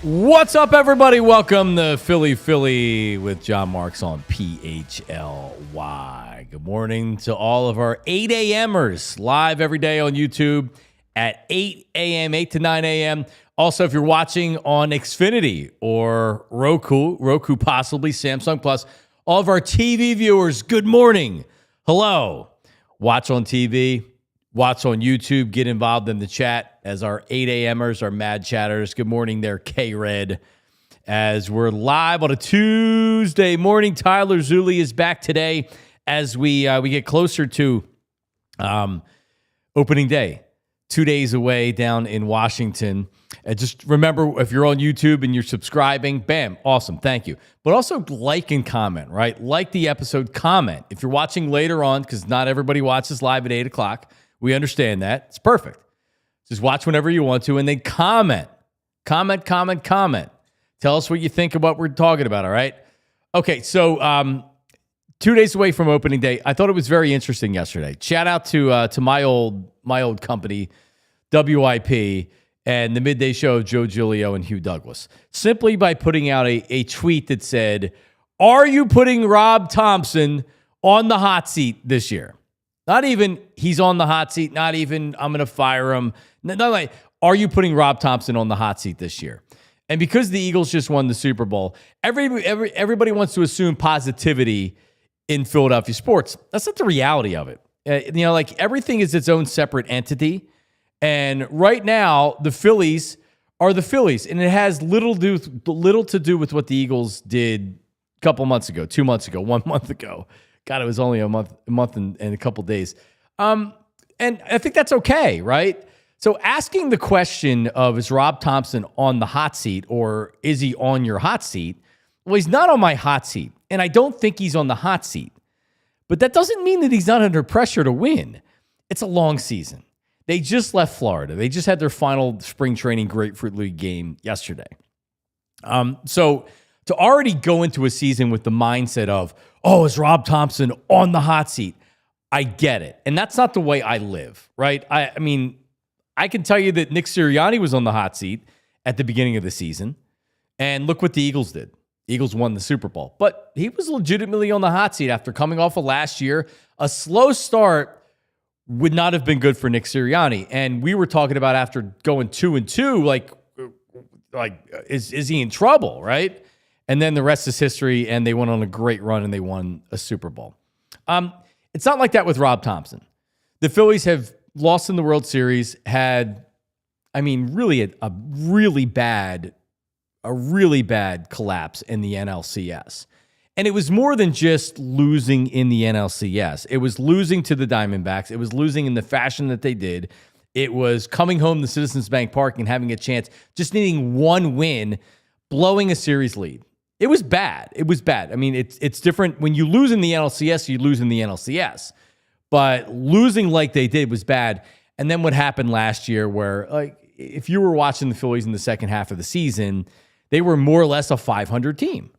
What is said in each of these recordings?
What's up, everybody? Welcome to Philly with John Marks on PHLY. Good morning to all of our 8 a.m.ers live every day on YouTube at 8 a.m., 8 to 9 a.m. Also, if you're watching on Xfinity or Roku possibly, Samsung Plus, all of our TV viewers, good morning. Hello. Watch on TV, watch on YouTube, get involved in the chat as our 8 a.m.ers, our mad chatters. Good morning there, K-Red. As we're live on a Tuesday morning, Tyler Zulli is back today as we get closer to opening day. 2 days away down in Washington. And just remember, if you're on YouTube and you're subscribing, bam, awesome, thank you. But also like and comment, right? Like the episode, comment. If you're watching later on, because not everybody watches live at 8 o'clock, we understand that. It's perfect. Just watch whenever you want to, and then comment. Comment. Tell us what you think of what we're talking about, all right? Okay, so 2 days away from opening day. I thought it was very interesting yesterday. Shout out to my old company, WIP, and the midday show of Joe Giglio and Hugh Douglas. Simply by putting out a tweet that said, "Are you putting Rob Thomson on the hot seat this year?" Not even he's on the hot seat. Not even I'm going to fire him. Not like, are you putting Rob Thomson on the hot seat this year? And because the Eagles just won the Super Bowl, everybody wants to assume positivity in Philadelphia sports. That's not the reality of it. Like everything is its own separate entity. And right now, the Phillies are the Phillies. And it has little to do with what the Eagles did a couple months ago, 2 months ago, 1 month ago. God, it was only a month and a couple days. And I think that's okay, right? So asking the question of, is Rob Thomson on the hot seat or is he on your hot seat? Well, he's not on my hot seat, and I don't think he's on the hot seat. But that doesn't mean that he's not under pressure to win. It's a long season. They just left Florida. They just had their final spring training Grapefruit League game yesterday. So to already go into a season with the mindset of, oh, is Rob Thomson on the hot seat? I get it. And that's not the way I live, right? I mean, I can tell you that Nick Sirianni was on the hot seat at the beginning of the season. And look what the Eagles did. Eagles won the Super Bowl. But he was legitimately on the hot seat after coming off of last year. A slow start would not have been good for Nick Sirianni. And we were talking about after going 2-2, like is he in trouble, right? And then the rest is history, and they went on a great run, and they won a Super Bowl. It's not like that with Rob Thomson. The Phillies have lost in the World Series, had, really a really bad collapse in the NLCS. And it was more than just losing in the NLCS. It was losing to the Diamondbacks. It was losing in the fashion that they did. It was coming home to Citizens Bank Park and having a chance, just needing one win, blowing a series lead. It was bad. It's different. When you lose in the NLCS, you lose in the NLCS. But losing like they did was bad. And then what happened last year where, if you were watching the Phillies in the second half of the season, they were more or less a 500 team.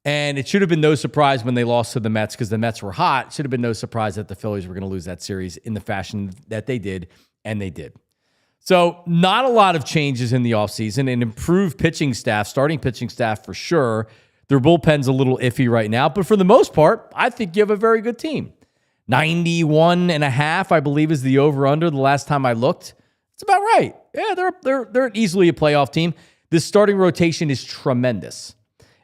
And it should have been no surprise when they lost to the Mets because the Mets were hot. It should have been no surprise that the Phillies were going to lose that series in the fashion that they did, and they did. So not a lot of changes in the offseason, an improved pitching staff, starting pitching staff for sure. Their bullpen's a little iffy right now, but for the most part, I think you have a very good team. 91.5, I believe, is the over-under the last time I looked. It's about right. Yeah, they're easily a playoff team. This starting rotation is tremendous.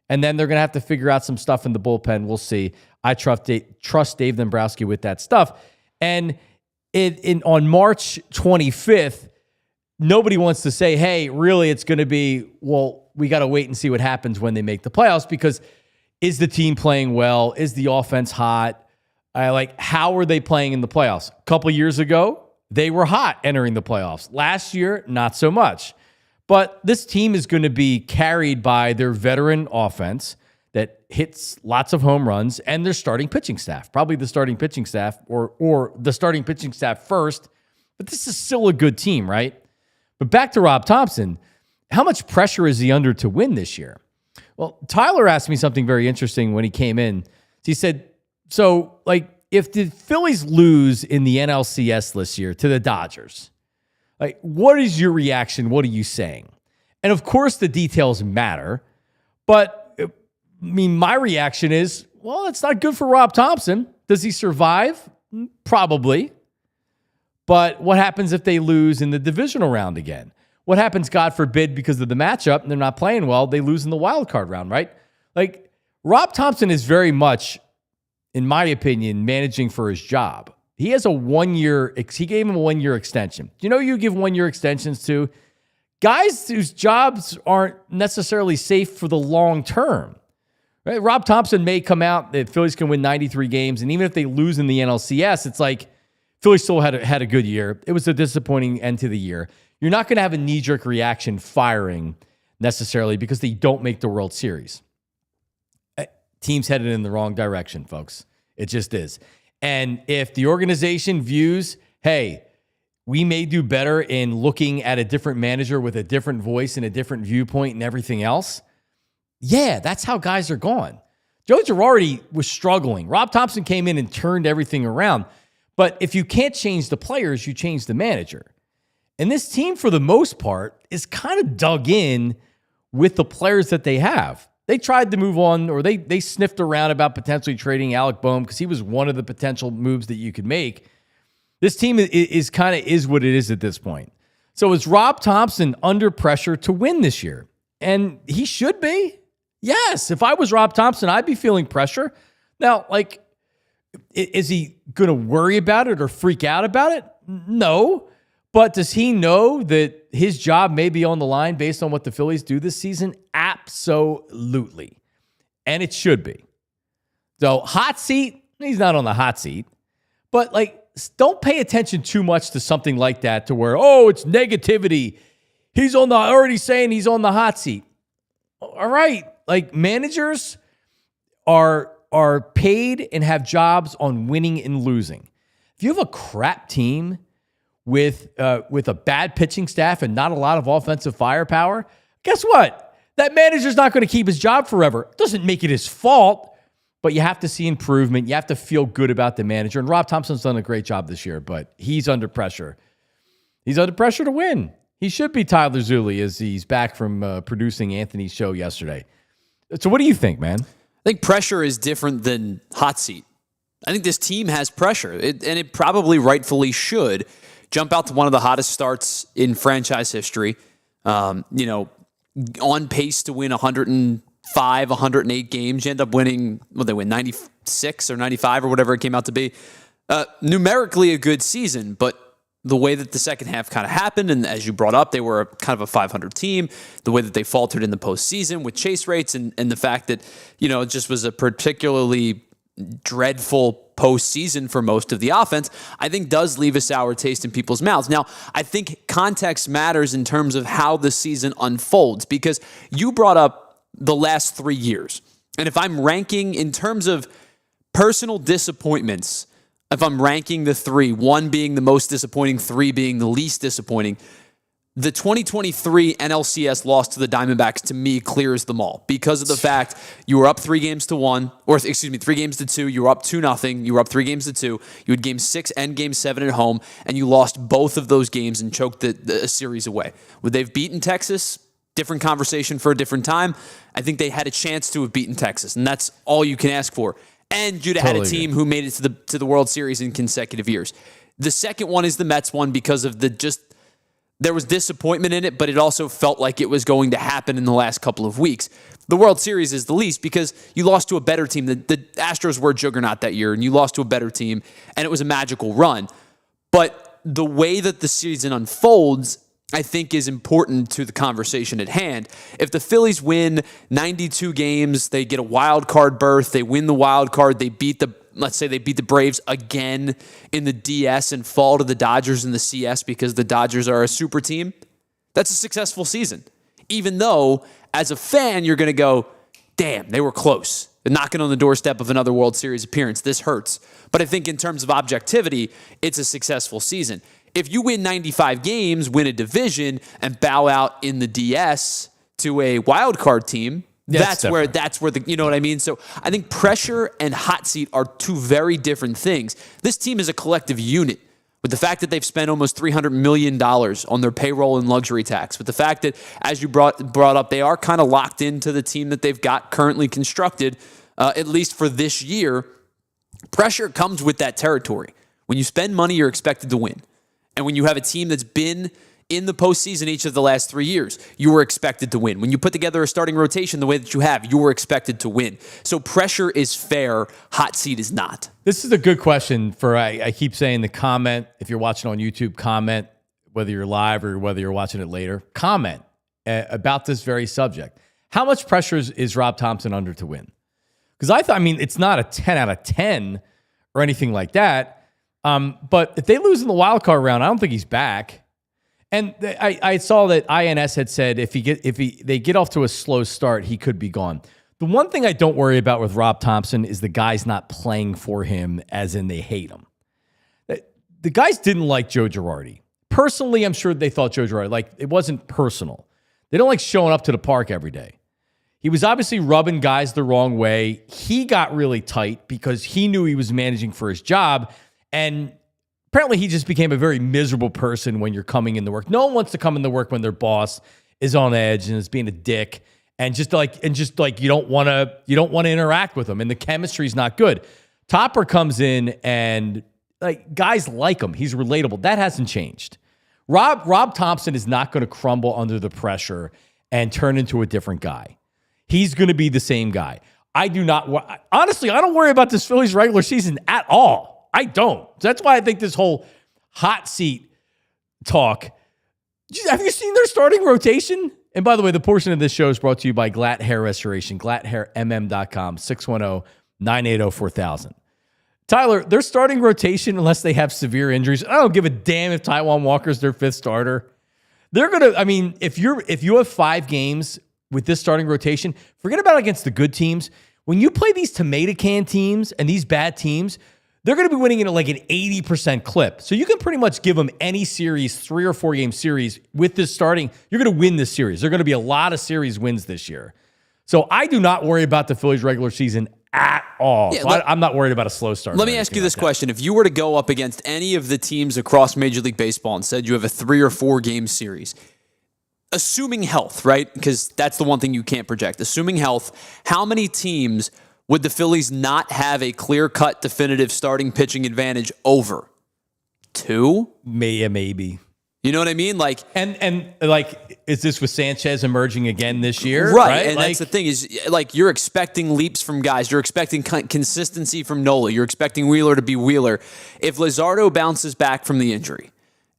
And then they're going to have to figure out some stuff in the bullpen. We'll see. I trust Dave Dombrowski with that stuff. And on March 25th, nobody wants to say, hey, really, it's going to be, well, we got to wait and see what happens when they make the playoffs, because is the team playing well? Is the offense hot? How are they playing in the playoffs? A couple years ago, they were hot entering the playoffs. Last year, not so much. But this team is going to be carried by their veteran offense that hits lots of home runs and their starting pitching staff. Probably the starting pitching staff or the starting pitching staff first. But this is still a good team, right? But back to Rob Thomson. How much pressure is he under to win this year? Well, Tyler asked me something very interesting when he came in. He said, if the Phillies lose in the NLCS this year to the Dodgers, what is your reaction? What are you saying? And of course, the details matter. But I mean, my reaction is, well, it's not good for Rob Thomson. Does he survive? Probably. But what happens if they lose in the divisional round again? What happens, God forbid, because of the matchup and they're not playing well, they lose in the wild card round, right? Like, Rob Thomson is very much, in my opinion, managing for his job. He has a 1 year, he gave him a 1 year extension. You know, you give 1 year extensions to guys whose jobs aren't necessarily safe for the long term. Right? Rob Thomson may come out that Phillies can win 93 games, and even if they lose in the NLCS, it's like Phillies still had a good year. It was a disappointing end to the year. You're not going to have a knee-jerk reaction firing necessarily because they don't make the World Series. Team's headed in the wrong direction, folks. It just is. And if the organization views, hey, we may do better in looking at a different manager with a different voice and a different viewpoint and everything else, yeah, that's how guys are going. Joe Girardi was struggling. Rob Thomson came in and turned everything around. But if you can't change the players, you change the manager. And this team, for the most part, is kind of dug in with the players that they have. They tried to move on, or they sniffed around about potentially trading Alec Boehm because he was one of the potential moves that you could make. This team is kind of what it is at this point. So is Rob Thomson under pressure to win this year? And he should be. Yes. If I was Rob Thomson, I'd be feeling pressure. Now, like, is he going to worry about it or freak out about it? No. But does he know that his job may be on the line based on what the Phillies do this season? Absolutely. And it should be. So, hot seat, he's not on the hot seat. But, like, don't pay attention too much to something like that to where, oh, it's negativity. He's already saying he's on the hot seat. All right. Like, managers are paid and have jobs on winning and losing. If you have a crap team with a bad pitching staff and not a lot of offensive firepower, guess what? That manager's not going to keep his job forever. It doesn't make it his fault, but you have to see improvement. You have to feel good about the manager. And Rob Thomson's done a great job this year, but he's under pressure. He's under pressure to win. He should be Tyler Zulli as he's back from producing Anthony's show yesterday. So what do you think, man? I think pressure is different than hot seat. I think this team has pressure, and it probably rightfully should jump out to one of the hottest starts in franchise history. On pace to win 105, 108 games. You end up winning, they win 96 or 95 or whatever it came out to be. Numerically a good season, but the way that the second half kind of happened, and as you brought up, they were kind of a 500 team, the way that they faltered in the postseason with chase rates and the fact that, it just was a particularly dreadful postseason for most of the offense, I think does leave a sour taste in people's mouths. Now, I think context matters in terms of how the season unfolds, because you brought up the last 3 years. And if I'm ranking in terms of personal disappointments, if I'm ranking the three, one being the most disappointing, three being the least disappointing, the 2023 NLCS loss to the Diamondbacks, to me, clears them all because of the fact you were up 3 games to 1, or 3 games to 2. You were up 2-0. You were up 3 games to 2. You had Game 6 and Game 7 at home, and you lost both of those games and choked the series away. Would they have beaten Texas? Different conversation for a different time. I think they had a chance to have beaten Texas, and that's all you can ask for. And you'd have had a team who made it to the World Series in consecutive years. The second one is the Mets one because of there was disappointment in it, but it also felt like it was going to happen in the last couple of weeks. The World Series is the least because you lost to a better team. The Astros were a juggernaut that year, and you lost to a better team, and it was a magical run. But the way that the season unfolds, I think, is important to the conversation at hand. If the Phillies win 92 games, they get a wild card berth, they win the wild card, let's say they beat the Braves again in the DS and fall to the Dodgers in the CS because the Dodgers are a super team, that's a successful season. Even though, as a fan, you're going to go, damn, they were close. They're knocking on the doorstep of another World Series appearance. This hurts. But I think in terms of objectivity, it's a successful season. If you win 95 games, win a division, and bow out in the DS to a wild card team, that's where you know what I mean? So I think pressure and hot seat are two very different things. This team is a collective unit. with the fact that they've spent almost $300 million on their payroll and luxury tax, with the fact that, as you brought up, they are kind of locked into the team that they've got currently constructed, at least for this year, pressure comes with that territory. When you spend money, you're expected to win. And when you have a team that's been in the postseason each of the last 3 years, you were expected to win. When you put together a starting rotation the way that you have, you were expected to win. So pressure is fair. Hot seat is not. This is a good question for, I keep saying the comment, if you're watching on YouTube, comment, whether you're live or whether you're watching it later, comment about this very subject. How much pressure is Rob Thomson under to win? Because it's not a 10 out of 10 or anything like that. But if they lose in the wild card round, I don't think he's back. And I saw that INS had said if they get off to a slow start, he could be gone. The one thing I don't worry about with Rob Thomson is the guys not playing for him, as in they hate him. The guys didn't like Joe Girardi. Personally, I'm sure they thought Joe Girardi, it wasn't personal. They don't like showing up to the park every day. He was obviously rubbing guys the wrong way. He got really tight because he knew he was managing for his job, and apparently, he just became a very miserable person when you're coming into work. No one wants to come into work when their boss is on edge and is being a dick, and just like you don't want to interact with him, and the chemistry's not good. Topper comes in and guys like him. He's relatable. That hasn't changed. Rob Thomson is not going to crumble under the pressure and turn into a different guy. He's going to be the same guy. Honestly, I don't worry about this Phillies regular season at all. I don't. That's why I think this whole hot seat talk. Have you seen their starting rotation? And by the way, the portion of this show is brought to you by GLAT Hair Restoration, GLATHairMM.com, 610-980-4000. Tyler, their starting rotation, unless they have severe injuries, I don't give a damn if Taijuan Walker's their fifth starter. They're going to, if you have 5 games with this starting rotation, forget about against the good teams. When you play these tomato can teams and these bad teams, they're going to be winning in an 80% clip. So you can pretty much give them any series, 3 or 4 game series with this starting. You're going to win this series. There are going to be a lot of series wins this year. So I do not worry about the Phillies regular season at all. Yeah, I'm not worried about a slow start. Let me ask you this question. If you were to go up against any of the teams across Major League Baseball and said you have a 3 or 4 game series, assuming health, right? Because that's the one thing you can't project. Assuming health, how many teams would the Phillies not have a clear-cut, definitive starting pitching advantage over? 2? Maybe. You know what I mean? Is this with Sanchez emerging again this year? Right. And that's the thing is, you're expecting leaps from guys. You're expecting consistency from Nola. You're expecting Wheeler to be Wheeler. If Luzardo bounces back from the injury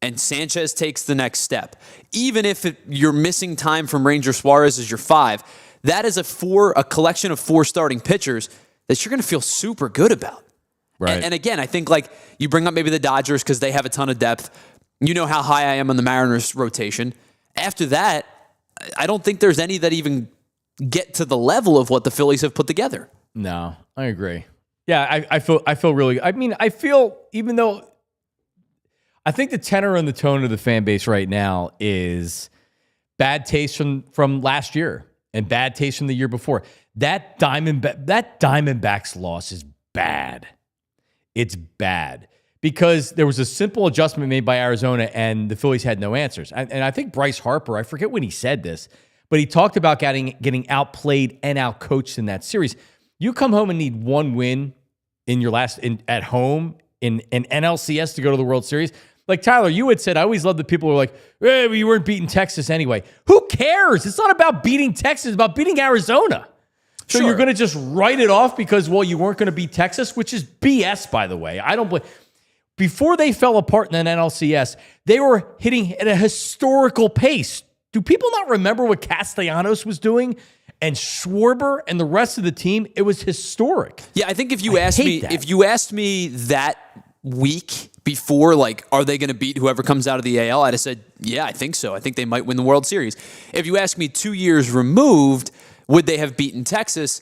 and Sanchez takes the next step, even if you're missing time from Ranger Suarez as your 5, that is a collection of 4 starting pitchers that you're going to feel super good about. Right. And again, I think you bring up maybe the Dodgers because they have a ton of depth. You know how high I am on the Mariners rotation. After that, I don't think there's any that even get to the level of what the Phillies have put together. No, I agree. Yeah, I feel really. I feel, even though I think the tenor and the tone of the fan base right now is bad taste from last year. And bad taste from the year before. That Diamondbacks loss is bad. It's bad because there was a simple adjustment made by Arizona and the Phillies had no answers. And I think Bryce Harper, I forget when he said this, but he talked about getting outplayed and outcoached in that series. You come home and need 1 win at home in NLCS to go to the World Series. Like Tyler, you had said, I always love the people who are like, hey, well, you weren't beating Texas anyway. Who cares? It's not about beating Texas. It's about beating Arizona. So You're going to just write it off because, you weren't going to beat Texas, which is BS, by the way. I don't believe. Before they fell apart in the NLCS, they were hitting at a historical pace. Do people not remember what Castellanos was doing and Schwarber and the rest of the team? It was historic. Yeah, I think if you asked me that week before, are they going to beat whoever comes out of the AL? I'd have said, yeah, I think so. I think they might win the World Series. If you ask me 2 years removed, would they have beaten Texas?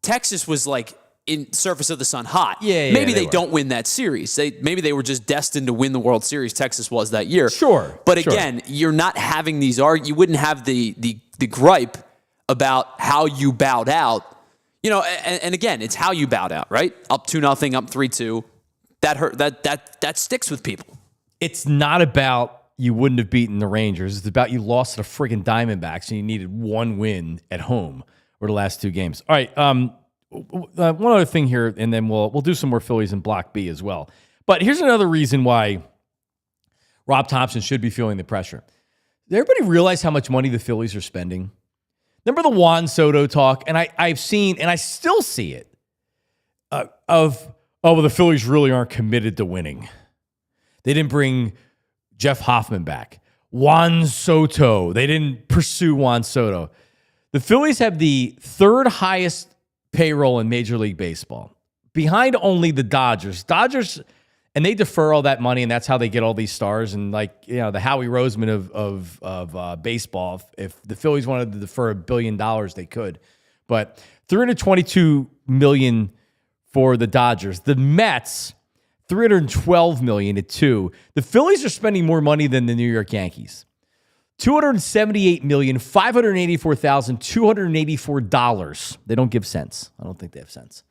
Texas was in surface of the sun hot. Maybe they don't win that series. Maybe they were just destined to win the World Series. Texas was that year. Sure. But again, you're not having these you wouldn't have the gripe about how you bowed out. And again, it's how you bowed out, right? Up 2-0, up 3-2. That hurt. That sticks with people. it's not about you wouldn't have beaten the Rangers. It's about you lost to the friggin' Diamondbacks and you needed one win at home or the last two games. All right, one other thing here, and then we'll do some more Phillies in Block B as well. But here's another reason why Rob Thomson should be feeling the pressure. Does everybody realize how much money the Phillies are spending? Remember the Juan Soto talk? And I've seen, and I still see it, the Phillies really aren't committed to winning. They didn't bring Jeff Hoffman back. Juan Soto. They didn't pursue Juan Soto. The Phillies have the third highest payroll in Major League Baseball, behind only the Dodgers. And they defer all that money, and that's how they get all these stars. And the Howie Roseman of baseball. If the Phillies wanted to defer $1 billion, they could. But $322 million for the Dodgers. The Mets, $312 million at 2. The Phillies are spending more money than the New York Yankees. $278,584,284. They don't give cents. I don't think they have cents.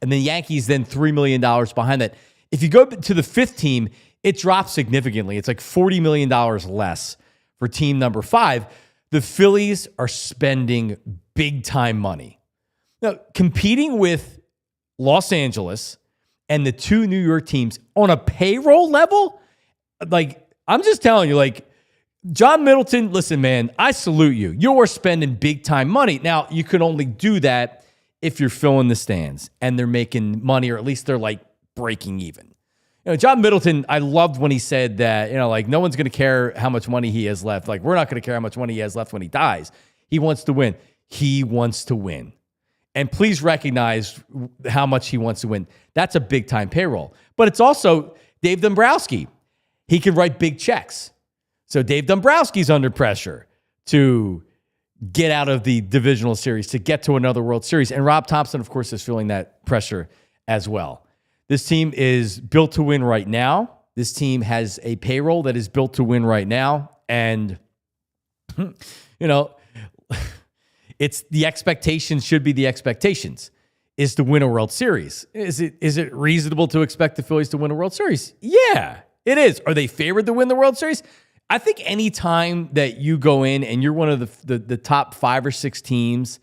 And the Yankees then $3 million behind that. If you go to the fifth team, it drops significantly. It's like $40 million less for team number 5. The Phillies are spending big-time money. Now, competing with Los Angeles and the two New York teams on a payroll level, I'm just telling you, John Middleton, listen, man, I salute you. You are spending big-time money. Now, you can only do that if you're filling the stands and they're making money, or at least they're breaking even. John Middleton, I loved when he said that, no one's going to care how much money he has left. We're not going to care how much money he has left when he dies. He wants to win. He wants to win. And please recognize how much he wants to win. That's a big-time payroll. But it's also Dave Dombrowski. He can write big checks. So Dave Dombrowski's under pressure to get out of the divisional series, to get to another World Series. And Rob Thomson, of course, is feeling that pressure as well. This team is built to win right now. This team has a payroll that is built to win right now. And, it's the expectations should be the expectations, is to win a World Series. Is it reasonable to expect the Phillies to win a World Series? Yeah, it is. Are they favored to win the World Series? I think any time that you go in and you're one of the top 5 or 6 teams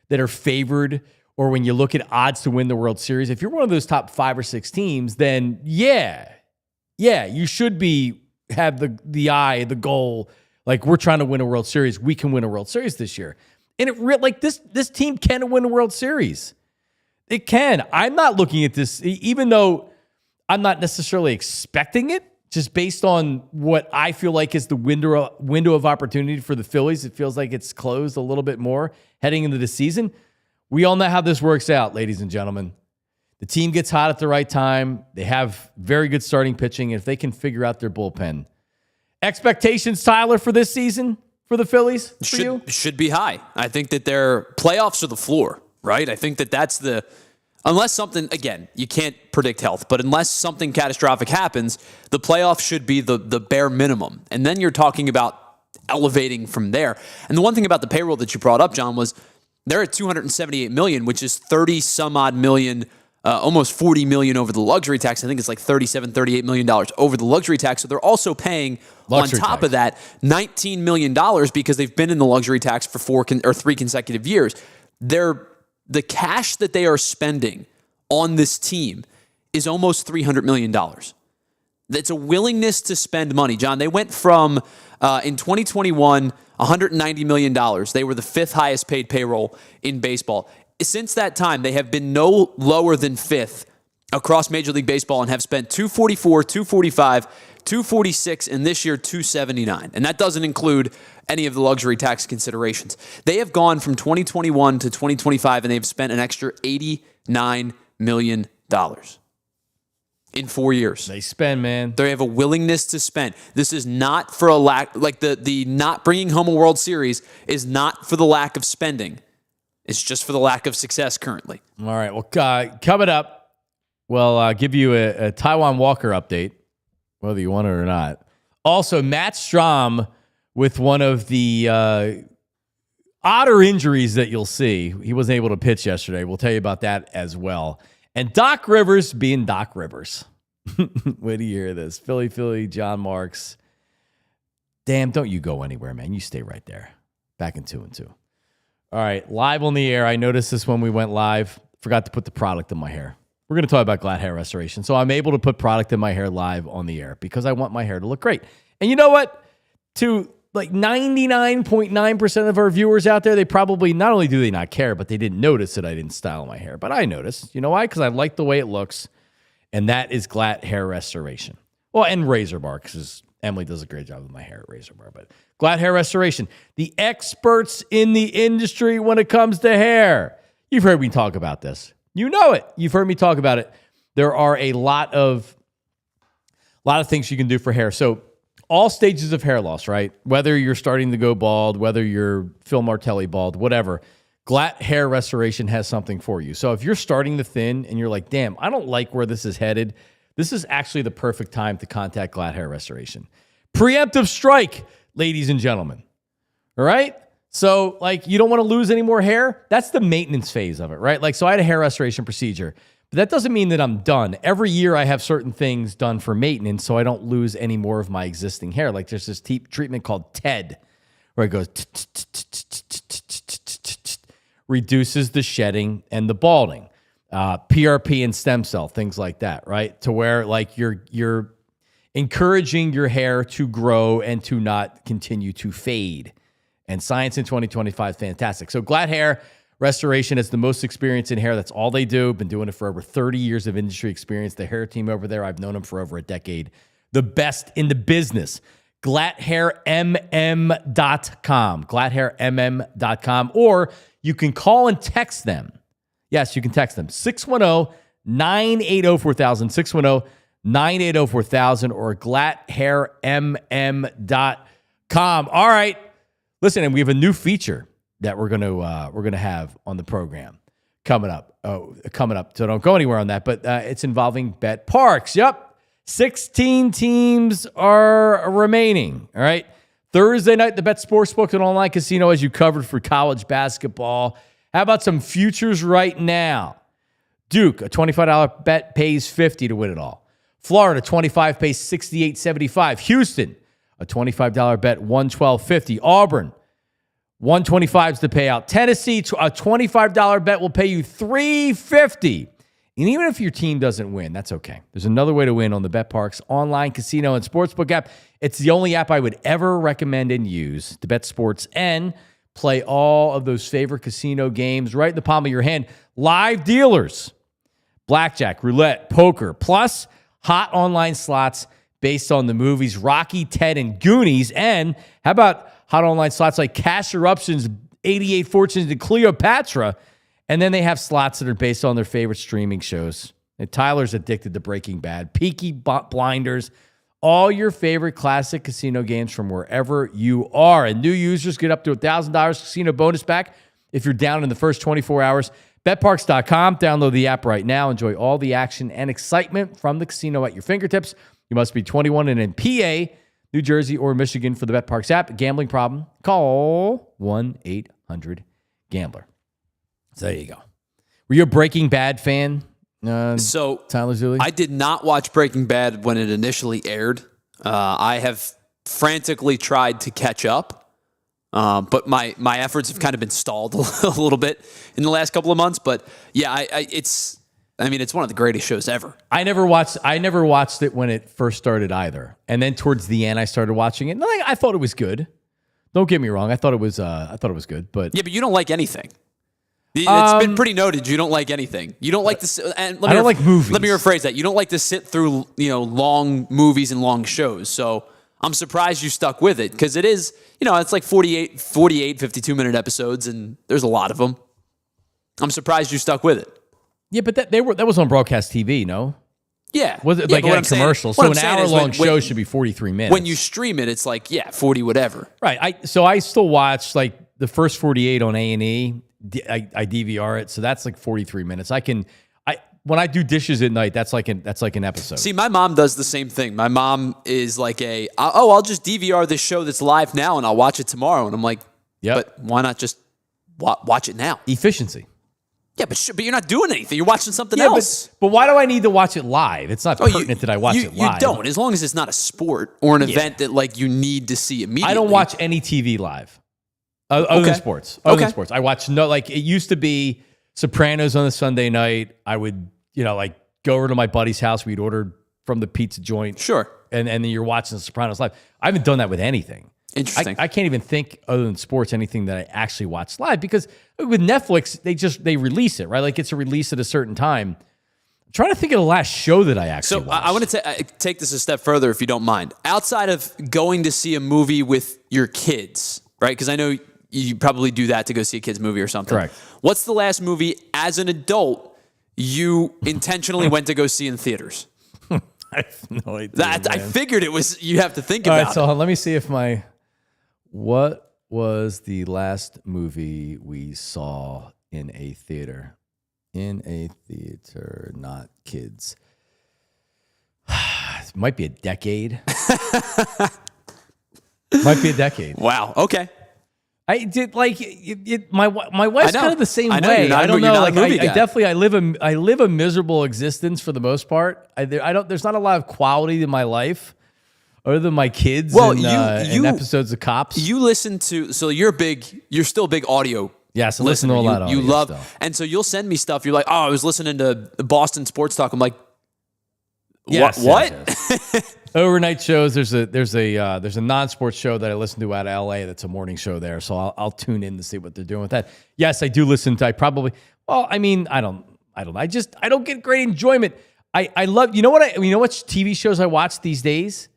that are favored, or when you look at odds to win the World Series, if you're one of those top 5 or 6 teams, then yeah, you should have the goal. We're trying to win a World Series. We can win a World Series this year. And this team can win a World Series. It can. I'm not looking at this, even though I'm not necessarily expecting it, just based on what I feel like is the window of opportunity for the Phillies. It feels like it's closed a little bit more heading into the season. We all know how this works out, ladies and gentlemen. The team gets hot at the right time. They have very good starting pitching. And if they can figure out their bullpen. Expectations, Tyler, for this season for the Phillies? Should be high. I think that their playoffs are the floor, right? I think that that's unless something, again, you can't predict health, but unless something catastrophic happens, the playoffs should be the bare minimum. And then you're talking about elevating from there. And the one thing about the payroll that you brought up, John, was they're at $278 million, which is 30 some odd million, almost 40 million over the luxury tax. I think it's $38 million over the luxury tax. So they're also paying luxury on top tax of that $19 million because they've been in the luxury tax for 3 consecutive years. The cash that they are spending on this team is almost $300 million. It's a willingness to spend money. John, they went from, in 2021, $190 million. They were the 5th highest paid payroll in baseball. Since that time, they have been no lower than 5th across Major League Baseball and have spent $244, $245, $246, and this year $279. And that doesn't include any of the luxury tax considerations. They have gone from 2021 to 2025, and they've spent an extra $89 million in 4 years. They spend, man. They have a willingness to spend. This is not for a lack, the not bringing home a World Series is not for the lack of spending. It's just for the lack of success currently. All right. Well, coming up, we'll give you a Taijuan Walker update, whether you want it or not. Also, Matt Strahm with one of the odder injuries that you'll see. He wasn't able to pitch yesterday. We'll tell you about that as well. And Doc Rivers being Doc Rivers. Wait till you hear this. Philly, John Marks. Damn, don't you go anywhere, man. You stay right there. Back in 2-2. All right, live on the air. I noticed this when we went live. Forgot to put the product in my hair. We're going to talk about GLAT hair restoration. So I'm able to put product in my hair live on the air because I want my hair to look great. And you know what? To like 99.9% of our viewers out there, they probably not only do they not care, but they didn't notice that I didn't style my hair. But I noticed. You know why? Because I like the way it looks. And that is GLAT hair restoration. Well, and Razor Bar, because Emily does a great job with my hair at Razor Bar. But GLAT hair restoration, the experts in the industry when it comes to hair. You've heard me talk about this. You know it. You've heard me talk about it. There are a lot of things you can do for hair. So all stages of hair loss, right? Whether you're starting to go bald, whether you're Phil Martelli bald, whatever, GLAT hair restoration has something for you. So if you're starting to thin and you're like, damn, I don't like where this is headed, this is actually the perfect time to contact GLAT hair restoration. Preemptive strike, ladies and gentlemen. All right? So, like, you don't want to lose any more hair? That's the maintenance phase of it, right? Like, so I had a hair restoration procedure, but that doesn't mean that I'm done. Every year I have certain things done for maintenance so I don't lose any more of my existing hair. Like, there's this treatment called TED, where it goes, reduces the shedding and the balding. PRP and stem cell, things like that, right? To where, like, you're encouraging your hair to grow and to not continue to fade. And science in 2025, fantastic. So GLAT hair restoration is the most experience in hair. That's all they do. Been doing it for over 30 years of industry experience. The hair team over there, I've known them for over a decade. The best in the business. GLATHairMM.com. GLATHairMM.com. Or you can call and text them. Yes, you can text them. 610-980-4000. 610-980-4000 or GLATHairMM.com. All right. Listen, and we have a new feature that we're gonna have on the program coming up. So don't go anywhere on that. But it's involving BetPArx. Yep, 16 teams are remaining. All right, Thursday night, the Bet Sportsbook and online casino as you covered for college basketball. How about some futures right now? Duke, a $25 bet pays $50 to win it all. Florida, 25 pays $68.75. Houston, a $25 bet, $112.50. Auburn, $125 to pay out. Tennessee, a $25 bet will pay you $350. And even if your team doesn't win, that's okay. There's another way to win on the BetPArx online casino and sportsbook app. It's the only app I would ever recommend and use to bet sports and play all of those favorite casino games right in the palm of your hand. Live dealers, blackjack, roulette, poker, plus hot online slots based on the movies Rocky, Ted, and Goonies. And how about hot online slots like Cash Eruptions, 88 Fortunes, and Cleopatra? And then they have slots that are based on their favorite streaming shows. And Tyler's addicted to Breaking Bad, Peaky Blinders, all your favorite classic casino games from wherever you are. And new users get up to $1,000 casino bonus back if you're down in the first 24 hours. BetPArx.com. Download the app right now. Enjoy all the action and excitement from the casino at your fingertips. You must be 21 and in PA, New Jersey, or Michigan for the BetPArx app. Gambling problem? Call 1-800-GAMBLER. So there you go. Were you a Breaking Bad fan? So Tyler Zulli? I did not watch Breaking Bad when it initially aired. I have frantically tried to catch up, but my efforts have kind of been stalled a little bit in the last couple of months. But yeah, it's one of the greatest shows ever. I never watched it when it first started either, and then towards the end, I started watching it. And I thought it was good. Don't get me wrong. I thought it was good. But yeah, but you don't like anything. It's been pretty noted. You don't like anything. You don't like this. And I don't like movies. Let me rephrase that. You don't like to sit through long movies and long shows. So I'm surprised you stuck with it because it is it's like 48, 52-minute episodes, and there's a lot of them. I'm surprised you stuck with it. Yeah, but that was on broadcast TV, no? Yeah. Was it like a commercial? So an hour-long show should be 43 minutes. When you stream it, it's like 40 whatever. Right. So I still watch like the first 48 on A&E. I DVR it, so that's like 43 minutes. When I do dishes at night, that's like an episode. See, my mom does the same thing. My mom is like I'll just DVR this show that's live now and I'll watch it tomorrow. And I'm like, but why not just watch it now? Efficiency. Yeah, but you're not doing anything. You're watching something Yeah, else. but why do I need to watch it live? It's not pertinent that I watch it live. You don't, as long as it's not a sport or an event that like you need to see immediately. I don't watch any TV live. Other than sports. Other than sports. I watch like it used to be Sopranos on a Sunday night. I would, like go over to my buddy's house. We'd order from the pizza joint. Sure. And then you're watching the Sopranos live. I haven't done that with anything. Interesting. I can't even think other than sports anything that I actually watch live, because with Netflix they release it, right? Like it's a release at a certain time. I'm trying to think of the last show that I actually watched. I want to take this a step further, if you don't mind. Outside of going to see a movie with your kids, right? Because I know you probably do that to go see a kid's movie or something. Correct. What's the last movie as an adult you intentionally went to go see in theaters? I have no idea. I figured it was. You have to think about. All right, so let me see if what was the last movie we saw in a theater? In a theater, not kids. It might be a decade. Might be a decade. Wow. Okay. I did like it. My wife's kind of the same way. I don't know. Like I live a miserable existence for the most part. There's not a lot of quality to my life other than my kids. And episodes of Cops. You listen to, so you're still a big audio. Yes, I listen to a lot of audio. You love, stuff. And so you'll send me stuff. You're like, oh, I was listening to Boston Sports Talk. I'm like, what? Yes. Overnight shows. There's a non-sports show that I listen to out of LA. That's a morning show there. So I'll tune in to see what they're doing with that. Yes, I do listen to. I don't get great enjoyment. I love. You know what TV shows I watch these days?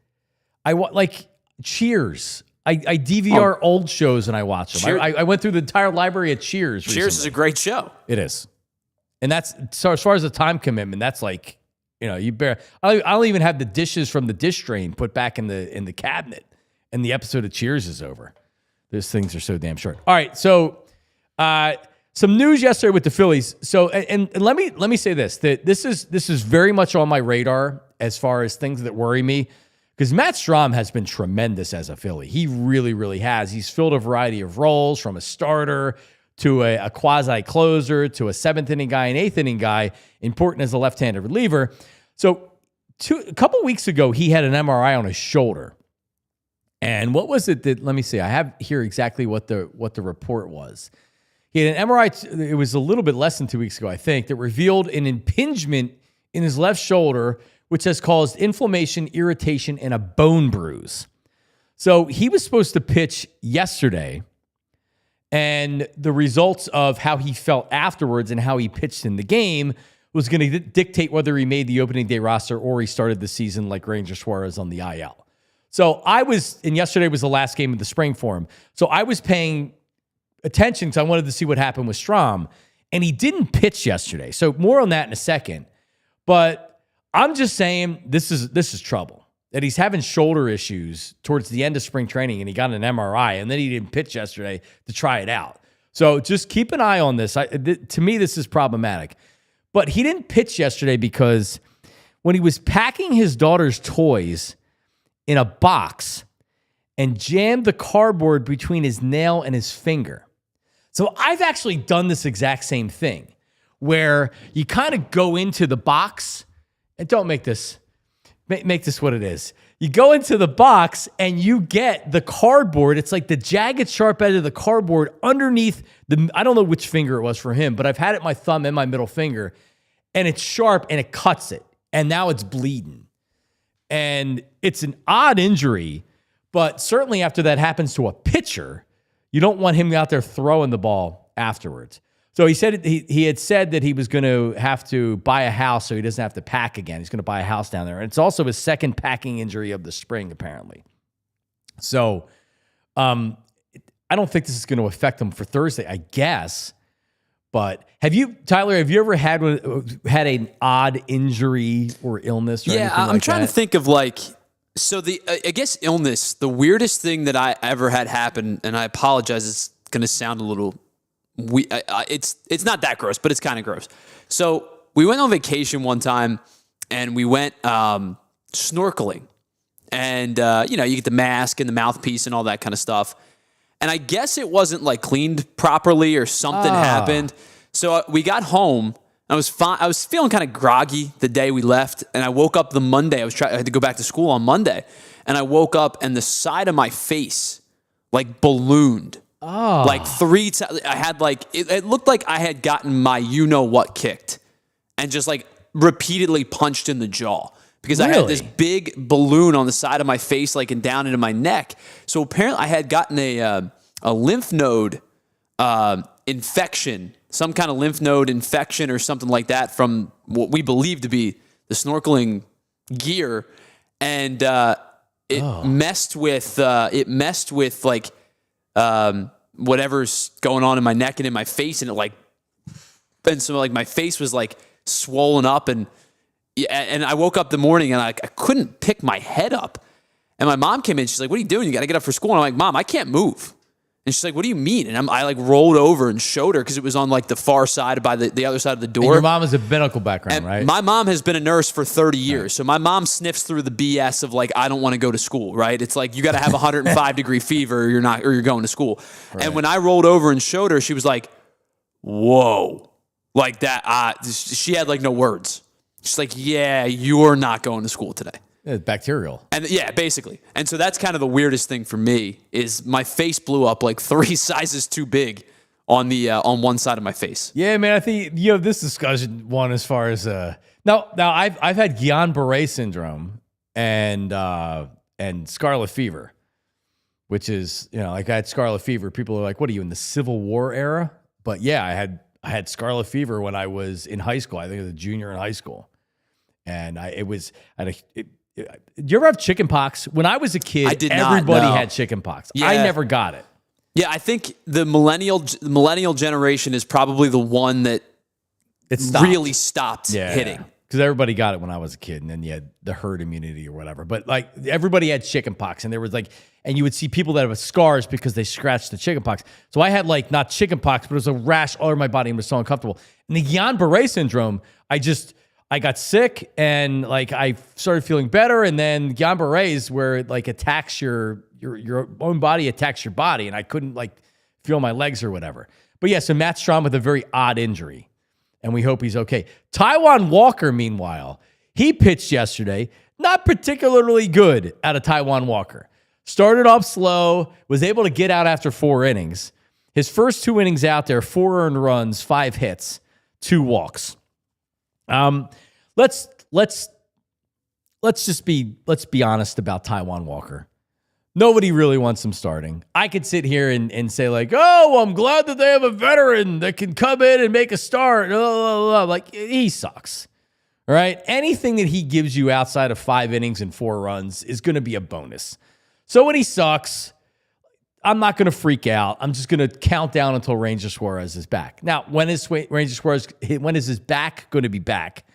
I like Cheers. I DVR old shows and I watch them. I went through the entire library of Cheers. Cheers is a great show. It is, and that's so as far as the time commitment. That's like. I don't even have the dishes from the dish drain put back in the cabinet, and the episode of Cheers is over. Those things are so damn short. All right, so some news yesterday with the Phillies. So and let me say this, that this is very much on my radar as far as things that worry me, because Matt Strahm has been tremendous as a Philly. He really, really has. He's filled a variety of roles, from a starter to a quasi-closer to a seventh inning guy, an eighth inning guy, important as a left-handed reliever. So a couple weeks ago, he had an MRI on his shoulder. And what was it that, let me see, I have here exactly what the report was. He had an MRI, it was a little bit less than 2 weeks ago, I think, that revealed an impingement in his left shoulder, which has caused inflammation, irritation, and a bone bruise. So he was supposed to pitch yesterday, and the results of how he felt afterwards and how he pitched in the game was going to dictate whether he made the opening day roster or he started the season like Ranger Suarez on the IL. So and yesterday was the last game of the spring for him. So I was paying attention because I wanted to see what happened with Strahm, and he didn't pitch yesterday. So more on that in a second. But I'm just saying this is trouble. That he's having shoulder issues towards the end of spring training, and he got an MRI, and then he didn't pitch yesterday to try it out. So just keep an eye on this. To me, this is problematic. But he didn't pitch yesterday because when he was packing his daughter's toys in a box and jammed the cardboard between his nail and his finger. So I've actually done this exact same thing where you kind of go into the box, and don't make this what it is. You go into the box and you get the cardboard. It's like the jagged, sharp edge of the cardboard underneath I don't know which finger it was for him, but I've had it my thumb and my middle finger, and it's sharp and it cuts it. And now it's bleeding. And it's an odd injury, but certainly after that happens to a pitcher, you don't want him out there throwing the ball afterwards. So he said he had said that he was going to have to buy a house so he doesn't have to pack again. He's going to buy a house down there. And it's also his second packing injury of the spring, apparently. So I don't think this is going to affect him for Thursday, I guess. But Tyler, have you ever had an odd injury or illness or anything like that? Yeah, I'm trying to think of I guess illness, the weirdest thing that I ever had happen, and I apologize, it's going to sound a little... it's not that gross, but it's kind of gross. So we went on vacation one time, and we went snorkeling, and you get the mask and the mouthpiece and all that kind of stuff. And I guess it wasn't cleaned properly or something happened. So we got home. I was fine. I was feeling kind of groggy the day we left, and I woke up the Monday. I had to go back to school on Monday, and I woke up and the side of my face like ballooned. Oh. Like 3 times. I had like it looked like I had gotten my what kicked, and just like repeatedly punched in the jaw because I had this big balloon on the side of my face, like and down into my neck. So apparently, I had gotten a lymph node infection. Some kind of lymph node infection or something like that from what we believe to be the snorkeling gear, and it messed with like whatever's going on in my neck and in my face, and so like my face was like swollen up, and I woke up the morning and I couldn't pick my head up, and my mom came in. She's like, "What are you doing? You got to get up for school." And I'm like, "Mom, I can't move." And she's like, "What do you mean?" And I like rolled over and showed her because it was on like the far side by the other side of the door. And your mom has a medical background, and right? My mom has been a nurse for 30 years. Right. So my mom sniffs through the BS of like, I don't want to go to school, right? It's like, you got to have 105-degree fever or you're going to school. Right. And when I rolled over and showed her, she was like, whoa, like that. She had like no words. She's like, yeah, you're not going to school today. It's bacterial. And yeah, basically. And so that's kind of the weirdest thing for me is my face blew up like 3 sizes too big on the on one side of my face. Yeah, man, I think you have this discussion one as far as now I've had Guillain-Barré syndrome and scarlet fever, which is, like I had scarlet fever. People are like, "What are you in the Civil War era?" But yeah, I had scarlet fever when I was in high school. I think I was a junior in high school. And did you ever have chicken pox? When I was a kid, I did not, everybody no. had chicken pox. Yeah. I never got it. Yeah, I think the millennial generation is probably the one that really stopped hitting. Because everybody got it when I was a kid, and then you had the herd immunity or whatever. But like everybody had chicken pox, and there was like, and you would see people that have scars because they scratched the chicken pox. So I had like not chicken pox, but it was a rash all over my body and was so uncomfortable. And the Guillain-Barré syndrome, I got sick and like I started feeling better, and then Guillain-Barré is where it like attacks your own body attacks your body, and I couldn't like feel my legs or whatever. But yeah, so Matt Strahm with a very odd injury, and we hope he's okay. Taijuan Walker, meanwhile, he pitched yesterday, not particularly good out of Taijuan Walker. Started off slow, was able to get out after 4 innings. His first 2 innings out there, 4 earned runs, 5 hits, 2 walks. Let's be honest about Taijuan Walker. Nobody really wants him starting. I could sit here and say like, "Oh, I'm glad that they have a veteran that can come in and make a start." Like, he sucks. All right. Anything that he gives you outside of 5 innings and 4 runs is going to be a bonus. So when he sucks, I'm not going to freak out. I'm just going to count down until Ranger Suarez is back. Now, when is his back going to be back?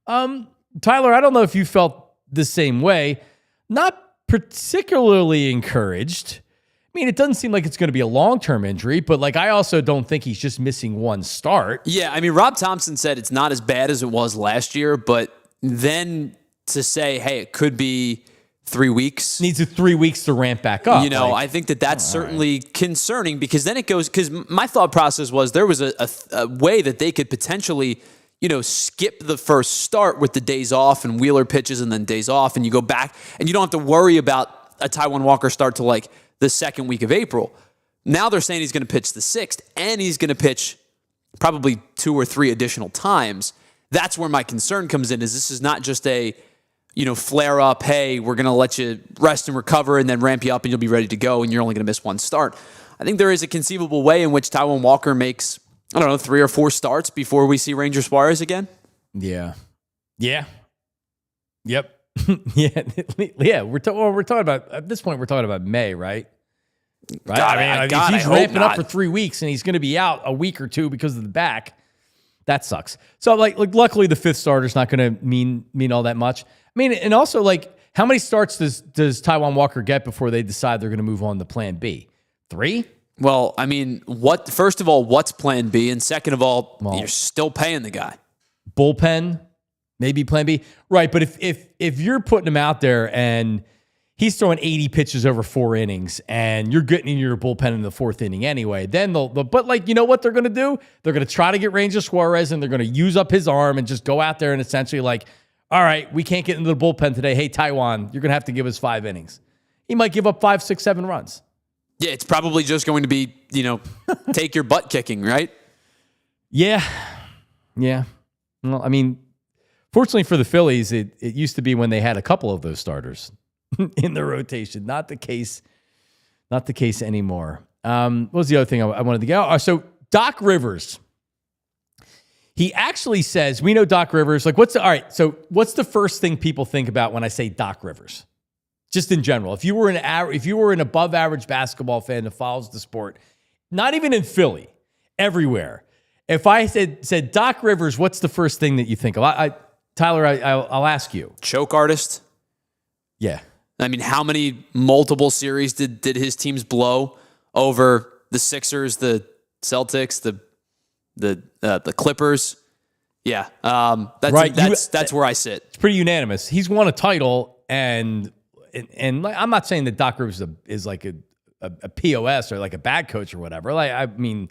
Tyler, I don't know if you felt the same way. Not particularly encouraged. I mean, it doesn't seem like it's going to be a long-term injury, but like I also don't think he's just missing 1 start. Yeah, I mean, Rob Thomson said it's not as bad as it was last year, but then to say, hey, it could be 3 weeks. Needs 3 weeks to ramp back up. I think that's certainly concerning because then it goes, because my thought process was there was a way that they could potentially, skip the first start with the days off and Wheeler pitches and then days off, and you go back and you don't have to worry about a Taijuan Walker start to like the 2nd week of April. Now they're saying he's going to pitch the 6th and he's going to pitch probably 2 or 3 additional times. That's where my concern comes in, is this is not just a, flare up, hey, we're going to let you rest and recover and then ramp you up and you'll be ready to go and you're only going to miss 1 start. I think there is a conceivable way in which Taijuan Walker makes, 3 or 4 starts before we see Ranger Suarez again. Yeah. Yep. Yeah. We're talking about, at this point, we're talking about May, right? Right. If he's ramping up for 3 weeks and he's going to be out a week or 2 because of the back, that sucks. So like luckily the 5th starter's not going to mean all that much. I mean, and also like how many starts does Taijuan Walker get before they decide they're going to move on to plan B? 3? Well, I mean, first of all, what's plan B? And second of all, you're still paying the guy. Bullpen, maybe plan B. Right, but if you're putting him out there and he's throwing 80 pitches over 4 innings, and you're getting in your bullpen in the 4th inning anyway. Then but like, you know what they're going to do? They're going to try to get Ranger Suarez, and they're going to use up his arm and just go out there and essentially like, all right, we can't get into the bullpen today. Hey, Taijuan, you're going to have to give us 5 innings. He might give up 5, 6, 7 runs. Yeah, it's probably just going to be, take your butt kicking, right? Yeah. Well, I mean, fortunately for the Phillies, it used to be when they had a couple of those starters in the rotation. Not the case anymore. What was the other thing I wanted to get? Oh, so Doc Rivers. He actually says, we know Doc Rivers. Like, what's the first thing people think about when I say Doc Rivers? Just in general. If you were an above average basketball fan that follows the sport, not even in Philly, everywhere. If I said Doc Rivers, what's the first thing that you think of? Tyler, I'll ask you. Choke artist? Yeah. I mean, how many multiple series did his teams blow over the Sixers, the Celtics, the Clippers? Yeah, that's where I sit. It's pretty unanimous. He's won a title, and I'm not saying that Doc Rivers is like a POS or like a bad coach or whatever. Like, I mean,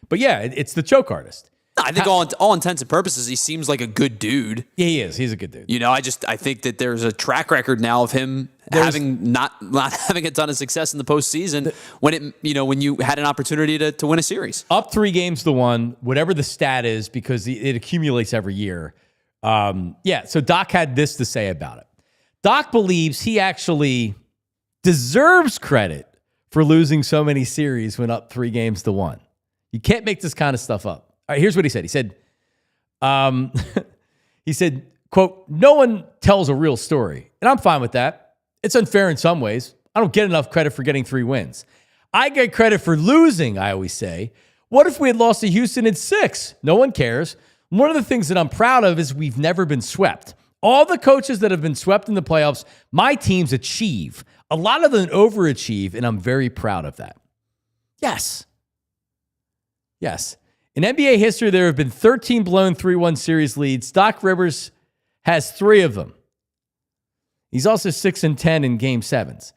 but yeah, it's the choke artist. I think all intents and purposes, he seems like a good dude. Yeah, he is. He's a good dude. I think that there's a track record now of him having not having a ton of success in the postseason when you had an opportunity to win a series. Up 3 games to 1, whatever the stat is, because it accumulates every year. So Doc had this to say about it. Doc believes he actually deserves credit for losing so many series when up 3 games to 1. You can't make this kind of stuff up. All right, here's what he said. He said, quote, "No one tells a real story." And I'm fine with that. It's unfair in some ways. I don't get enough credit for getting 3 wins. I get credit for losing, I always say. What if we had lost to Houston in 6? No one cares. One of the things that I'm proud of is we've never been swept. All the coaches that have been swept in the playoffs, my teams achieve. A lot of them overachieve, and I'm very proud of that. Yes. In NBA history, there have been 13 blown 3-1 series leads. Doc Rivers has 3 of them. He's also 6-10 in Game 7s.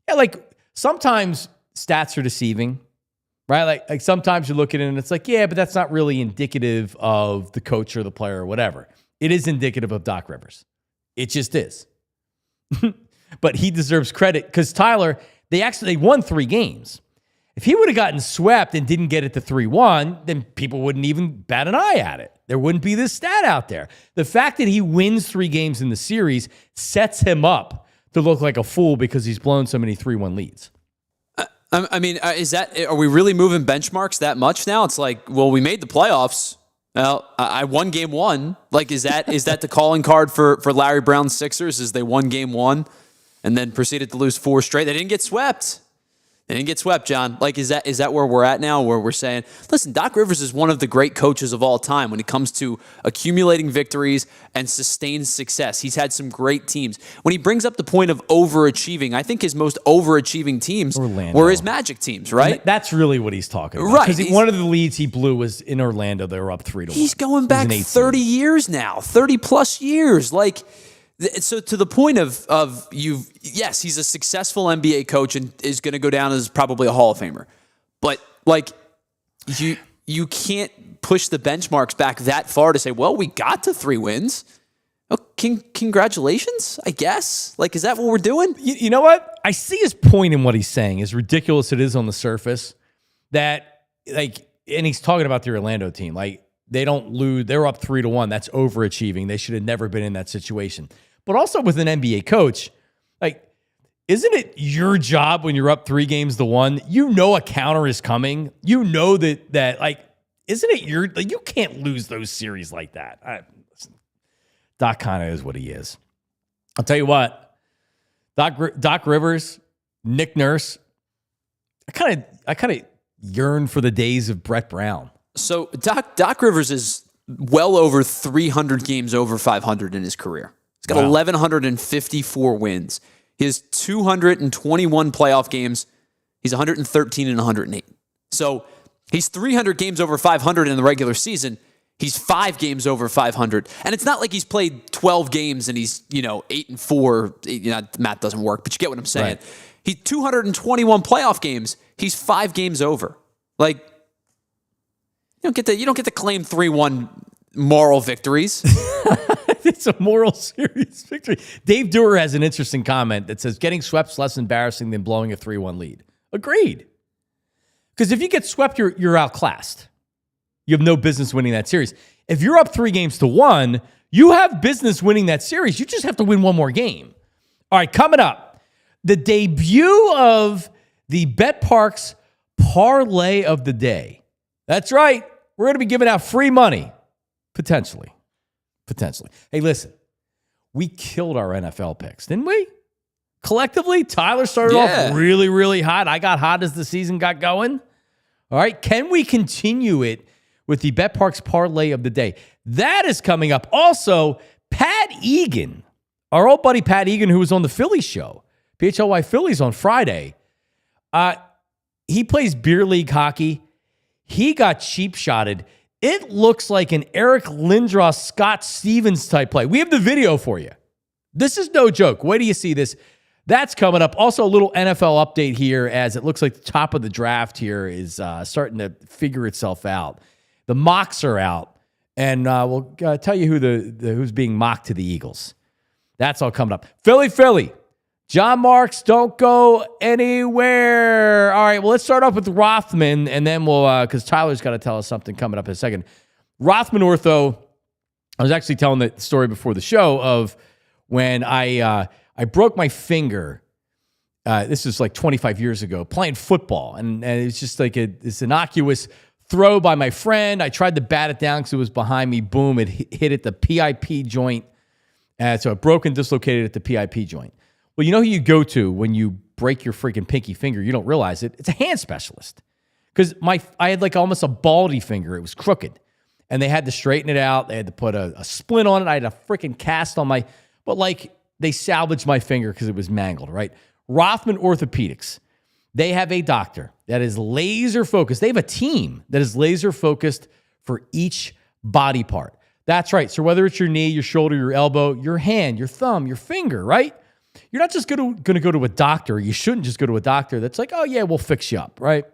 Yeah, like sometimes stats are deceiving, right? Like sometimes you look at it and it's like, yeah, but that's not really indicative of the coach or the player or whatever. It is indicative of Doc Rivers. It just is. But he deserves credit because Tyler, they won 3 games. If he would have gotten swept and didn't get it to 3-1, then people wouldn't even bat an eye at it. There wouldn't be this stat out there. The fact that he wins 3 games in the series sets him up to look like a fool because he's blown so many 3-1 leads. I mean, are we really moving benchmarks that much now? It's like, well, we made the playoffs. Well, I won Game 1. Like, is that the calling card for Larry Brown's Sixers? Is they won Game 1 and then proceeded to lose 4 straight? They didn't get swept. They didn't get swept, John. Like, is that where we're at now, where we're saying, listen, Doc Rivers is one of the great coaches of all time when it comes to accumulating victories and sustained success. He's had some great teams. When he brings up the point of overachieving, I think his most overachieving teams were his Magic teams, right? That's really what he's talking about. Right. Because one of the leads he blew was in Orlando. They were up 3-1. He's going back 30 years now, 30 plus years. Like, so to the point of yes, he's a successful NBA coach and is going to go down as probably a Hall of Famer. But like you can't push the benchmarks back that far to say, well, we got to 3 wins. Oh, congratulations, I guess. Like, is that what we're doing? You know what? I see his point in what he's saying, as ridiculous it is on the surface, that like, and he's talking about the Orlando team. Like, they don't lose. They're up 3-1. That's overachieving. They should have never been in that situation. But also with an NBA coach, like, isn't it your job when you're up 3 games to 1? You know a counter is coming. You know that like, isn't it you can't lose those series like that. Listen, Doc kind of is what he is. I'll tell you what, Doc Rivers, Nick Nurse, I kind of yearn for the days of Brett Brown. So Doc Rivers is well over 300 games over 500 in his career. He's got 1,154 wins. He has 221 playoff games. He's 113 and 108. So he's 300 games over 500 in the regular season. He's 5 games over 500. And it's not like he's played 12 games and he's, 8-4. Math doesn't work, but you get what I'm saying. Right. He's 221 playoff games. He's 5 games over. Like, you don't get to claim 3-1 moral victories. It's a moral series victory. Dave Dewar has an interesting comment that says getting swept's less embarrassing than blowing a 3-1 lead. Agreed. Because if you get swept, you're outclassed. You have no business winning that series. If you're up 3-1, you have business winning that series. You just have to win one more game. All right, coming up, the debut of the BetPArx Parlay of the Day. That's right. We're going to be giving out free money. Potentially. Hey, listen. We killed our NFL picks, didn't we? Collectively, Tyler started off really, really hot. I got hot as the season got going. All right. Can we continue it with the BetPArx Parlay of the Day? That is coming up. Also, Pat Egan, our old buddy Pat Egan, who was on the Phillies show, PHLY Phillies on Friday. He plays beer league hockey. He got cheap shotted. It looks like an Eric Lindros, Scott Stevens type play. We have the video for you. This is no joke. Wait till you see this. That's coming up. Also, a little NFL update here, as it looks like the top of the draft here is starting to figure itself out. The mocks are out, and we'll tell you who's being mocked to the Eagles. That's all coming up. Philly. John Marks, don't go anywhere. All right, well, let's start off with Rothman, and then we'll, because Tyler's got to tell us something coming up in a second. Rothman Ortho, I was actually telling the story before the show of when I broke my finger. This is like 25 years ago, playing football, and it's just like this innocuous throw by my friend. I tried to bat it down because it was behind me. Boom, it hit at the PIP joint. So it broke and dislocated at the PIP joint. Well, you know who you go to when you break your freaking pinky finger? You don't realize it. It's a hand specialist. Because I had like almost a baldy finger. It was crooked. And they had to straighten it out. They had to put a splint on it. I had a freaking cast on my... But like, they salvaged my finger because it was mangled, right? Rothman Orthopedics. They have a doctor that is laser focused. They have a team that is laser focused for each body part. That's right. So whether it's your knee, your shoulder, your elbow, your hand, your thumb, your finger, right? You're not just going to go to a doctor. You shouldn't just go to a doctor that's like, oh, yeah, we'll fix you up, right?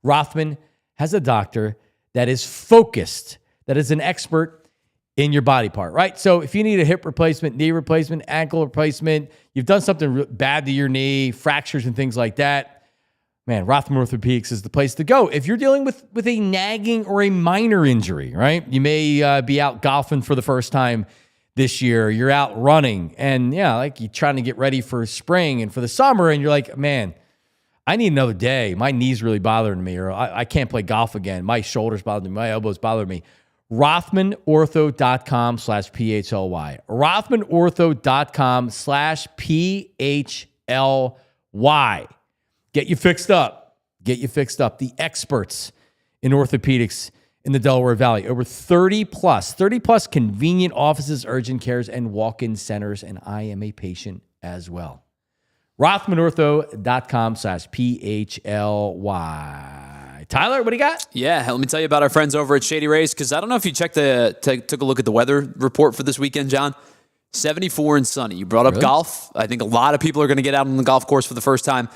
Rothman has a doctor that is focused, that is an expert in your body part, right? So if you need a hip replacement, knee replacement, ankle replacement, you've done something bad to your knee, fractures and things like that, man, Rothman Orthopedics is the place to go. If you're dealing with a nagging or a minor injury, right? You may be out golfing for the first time this year, you're out running, and like you're trying to get ready for spring and for the summer, and you're like, man, I need another day. My knee's really bothering me, or I can't play golf again. My shoulders bother me. My elbows bother me. RothmanOrtho.com/PHLY. RothmanOrtho.com/PHLY. Get you fixed up. The experts in orthopedics in the Delaware Valley. Over 30 plus convenient offices, urgent cares, and walk-in centers. And I am a patient as well. RothmanOrtho.com/PHLY. Tyler, what do you got? Yeah, let me tell you about our friends over at Shady Rays, because I don't know if you took a look at the weather report for this weekend, John. 74 and sunny. You brought up golf. I think a lot of people are going to get out on the golf course for the first time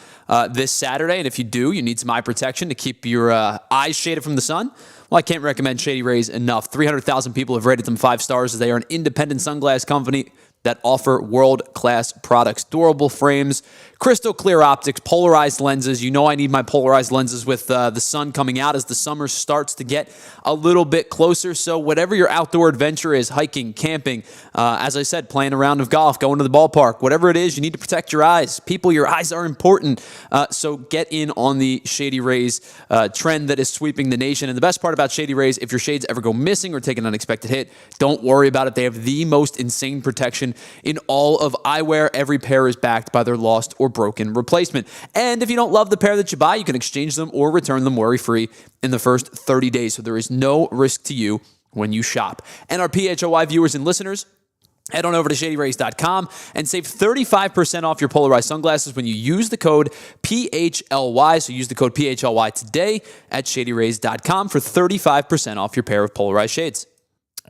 this Saturday. And if you do, you need some eye protection to keep your eyes shaded from the sun. Well, I can't recommend Shady Rays enough. 300,000 people have rated them 5 stars, as they are an independent sunglass company that offer world-class products. Durable frames, crystal clear optics, polarized lenses. You know I need my polarized lenses with the sun coming out as the summer starts to get a little bit closer. So whatever your outdoor adventure is, hiking, camping, as I said, playing a round of golf, going to the ballpark, whatever it is, you need to protect your eyes. People, your eyes are important. So get in on the Shady Rays trend that is sweeping the nation. And the best part about Shady Rays, if your shades ever go missing or take an unexpected hit, don't worry about it. They have the most insane protection in all of eyewear. Every pair is backed by their lost or broken replacement. And if you don't love the pair that you buy, you can exchange them or return them worry-free in the first 30 days. So there is no risk to you when you shop. And our PHLY viewers and listeners, head on over to ShadyRays.com and save 35% off your polarized sunglasses when you use the code PHLY. So use the code PHLY today at ShadyRays.com for 35% off your pair of polarized shades.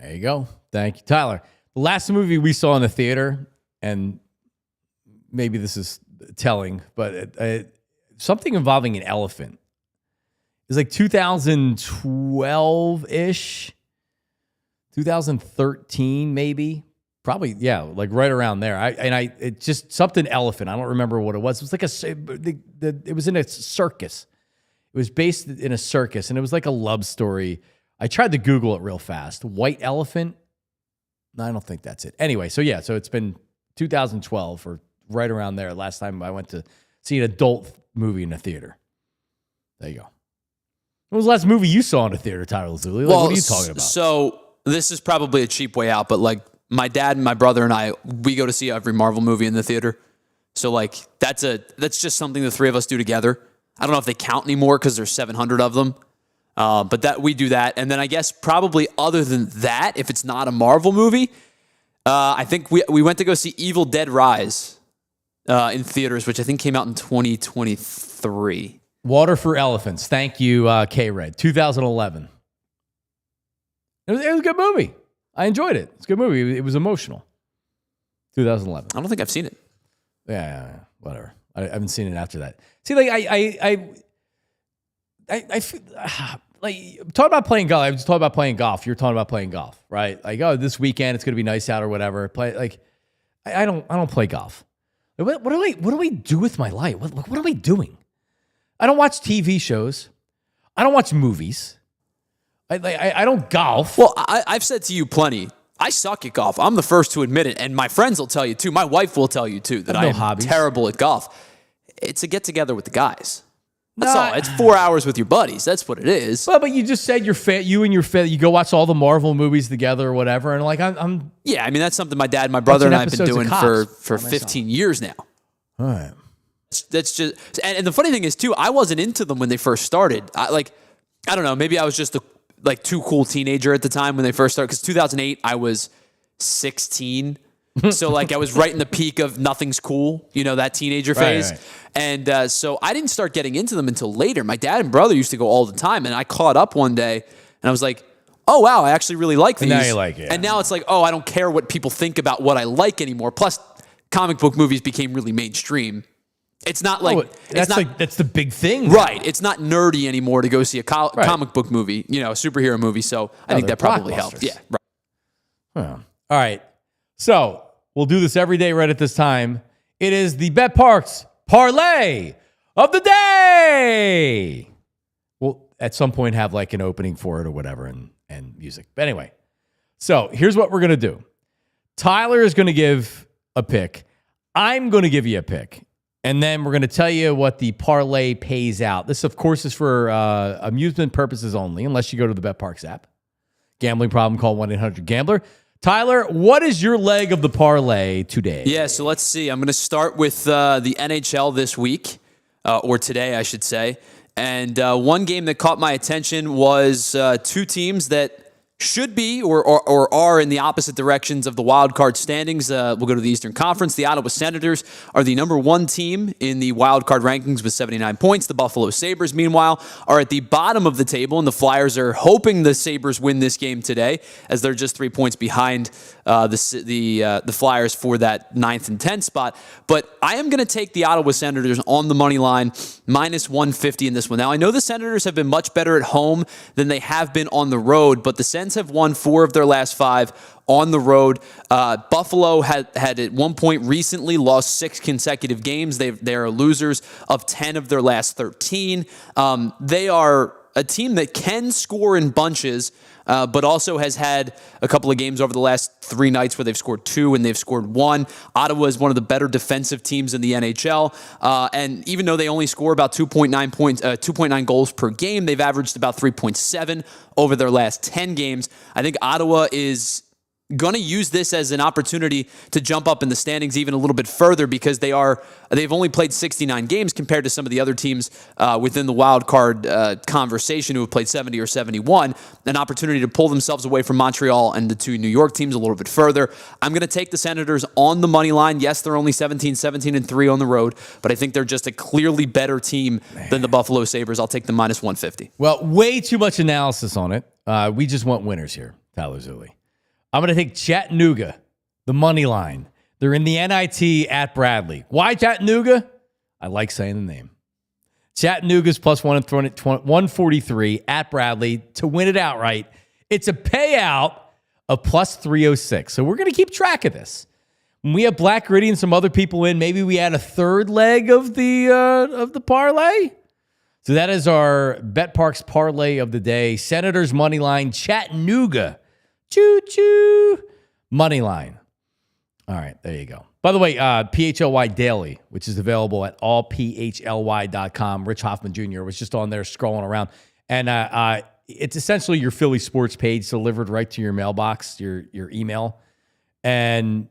There you go. Thank you, Tyler. The last movie we saw in the theater, and maybe this is telling, but something involving an elephant. It was like 2012-ish, 2013 maybe. Probably, yeah, like right around there. It just something elephant. I don't remember what it was. It was like it was in a circus. It was based in a circus, and it was like a love story. I tried to Google it real fast. White elephant? No, I don't think that's it. Anyway, so it's been 2012 or right around there. Last time I went to see an adult movie in a theater. There you go. What was the last movie you saw in a theater, Tyler Lazuli? Like, what are you talking about? So this is probably a cheap way out, but like my dad and my brother and I, we go to see every Marvel movie in the theater. So like that's just something the three of us do together. I don't know if they count anymore because there's 700 of them. But that we do that. And then I guess probably other than that, if it's not a Marvel movie, I think we went to go see Evil Dead Rise in theaters, which I think came out in 2023. Water for Elephants. Thank you, K-Red. 2011. It was a good movie. I enjoyed it. It's a good movie. It was emotional. 2011. I don't think I've seen it. Yeah, whatever. I haven't seen it after that. See, like I feel, like talking about playing golf. I was talking about playing golf. You're talking about playing golf, right? Like, oh, this weekend it's gonna be nice out or whatever. I don't play golf. What do I do with my life? What am I doing? I don't watch TV shows. I don't watch movies. I don't golf. Well, I've said to you plenty. I suck at golf. I'm the first to admit it, and my friends will tell you too. My wife will tell you too that I'm terrible at golf. It's a get together with the guys. That's all. It's 4 hours with your buddies. That's what it is. But you just said you and your you go watch all the Marvel movies together or whatever, and like I'm. Yeah, I mean that's something my dad and my brother and I have been doing for 15 years now. All right. That's just, and the funny thing is too, I wasn't into them when they first started. I don't know, maybe I was just a too cool teenager at the time when they first started. Because 2008, I was 16. So like I was right in the peak of nothing's cool, that teenager phase. Right. And so I didn't start getting into them until later. My dad and brother used to go all the time, and I caught up one day, and I was like, oh, wow, I actually really like these. And now you like it. Yeah. And now it's like, oh, I don't care what people think about what I like anymore. Plus, comic book movies became really mainstream. It's not like... that's the big thing. Right. It's not nerdy anymore to go see a comic book movie, a superhero movie. So I think that probably helped. Yeah. Right. Huh. All right. So we'll do this every day right at this time. It is the BetPArx Parlay of the day. We'll at some point have like an opening for it or whatever and music. But anyway, so here's what we're going to do. Tyler is going to give a pick. I'm going to give you a pick. And then we're going to tell you what the parlay pays out. This, of course, is for amusement purposes only, unless you go to the BetPArx app. Gambling problem, call 1-800-GAMBLER. Tyler, what is your leg of the parlay today? Yeah, so let's see. I'm going to start with the NHL this week, or today, I should say. And one game that caught my attention was two teams that should be or are in the opposite directions of the wild card standings. We'll go to the Eastern Conference. The Ottawa Senators are the number one team in the wild card rankings with 79 points. The Buffalo Sabres, meanwhile, are at the bottom of the table, and the Flyers are hoping the Sabres win this game today, as they're just 3 points behind the Flyers for that 9th and 10th spot. But I am going to take the Ottawa Senators on the money line, minus 150 in this one. Now, I know the Senators have been much better at home than they have been on the road, but the Sens have won 4 of their last 5 on the road. Buffalo had at one point recently lost 6 consecutive games. They are losers of 10 of their last 13. They are a team that can score in bunches, but also has had a couple of games over the last 3 nights where they've scored 2 and they've scored 1. Ottawa is one of the better defensive teams in the NHL, and even though they only score about 2.9 goals per game, they've averaged about 3.7 over their last 10 games. I think Ottawa is going to use this as an opportunity to jump up in the standings even a little bit further, because they've only played 69 games compared to some of the other teams within the wild card conversation who have played 70 or 71. An opportunity to pull themselves away from Montreal and the 2 New York teams a little bit further. I'm going to take the Senators on the money line. Yes, they're only 17-3 on the road, but I think they're just a clearly better team than the Buffalo Sabres. I'll take the minus 150. Well, way too much analysis on it. We just want winners here, Tyler Zuli. I'm going to take Chattanooga, the money line. They're in the NIT at Bradley. Why Chattanooga? I like saying the name. Chattanooga's plus 143 at Bradley to win it outright. It's a payout of plus 306. So we're going to keep track of this. When we have Black Gritty and some other people in, maybe we add a third leg of the parlay. So that is our BetPArx Parlay of the day. Senators money line, Chattanooga. Choo-choo. Money line. All right, there you go. By the way, PHLY Daily, which is available at allphly.com. Rich Hoffman Jr. was just on there scrolling around. And it's essentially your Philly sports page delivered right to your mailbox, your email. And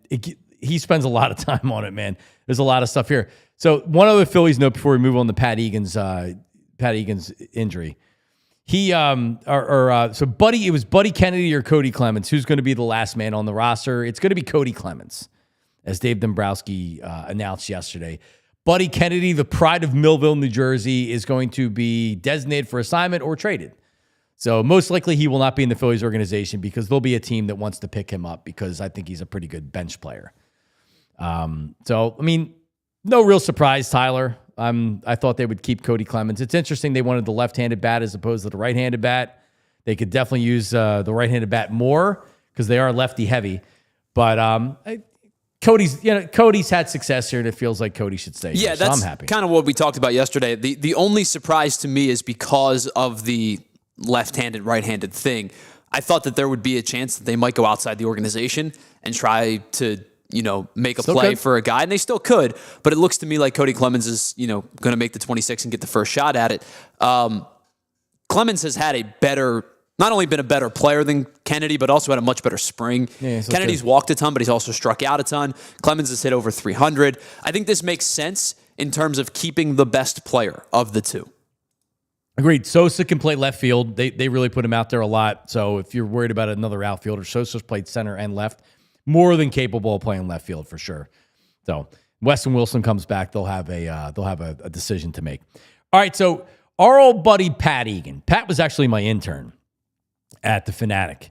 he spends a lot of time on it, man. There's a lot of stuff here. So one other Phillies note before we move on to Pat Egan's injury. So Buddy, it was Buddy Kennedy or Cody Clemens. Who's going to be the last man on the roster? It's going to be Cody Clemens, as Dave Dombrowski announced yesterday. Buddy Kennedy, the pride of Millville, New Jersey, is going to be designated for assignment or traded. So most likely he will not be in the Phillies organization because there'll be a team that wants to pick him up because I think he's a pretty good bench player. So, I mean, no real surprise, Tyler. I thought they would keep Cody Clemens. It's interesting they wanted the left-handed bat as opposed to the right-handed bat. They could definitely use the right-handed bat more because they are lefty-heavy. But Cody's had success here, and it feels like Cody should stay. Yeah, here, that's so I'm happy. Kind of what we talked about yesterday. The only surprise to me is because of the left-handed, right-handed thing. I thought that there would be a chance that they might go outside the organization and try to, make a play for a guy, and they still could. But it looks to me like Cody Clemens is, going to make the 26 and get the first shot at it. Clemens has had not only been a better player than Kennedy, but also had a much better spring. Yeah, Kennedy's walked a ton, but he's also struck out a ton. Clemens has hit over 300. I think this makes sense in terms of keeping the best player of the two. Agreed. Sosa can play left field. They really put him out there a lot. So if you're worried about another outfielder, Sosa's played center and left. More than capable of playing left field for sure. So Weston Wilson comes back. They'll have a decision to make. All right. So our old buddy Pat Egan. Pat was actually my intern at the Fanatic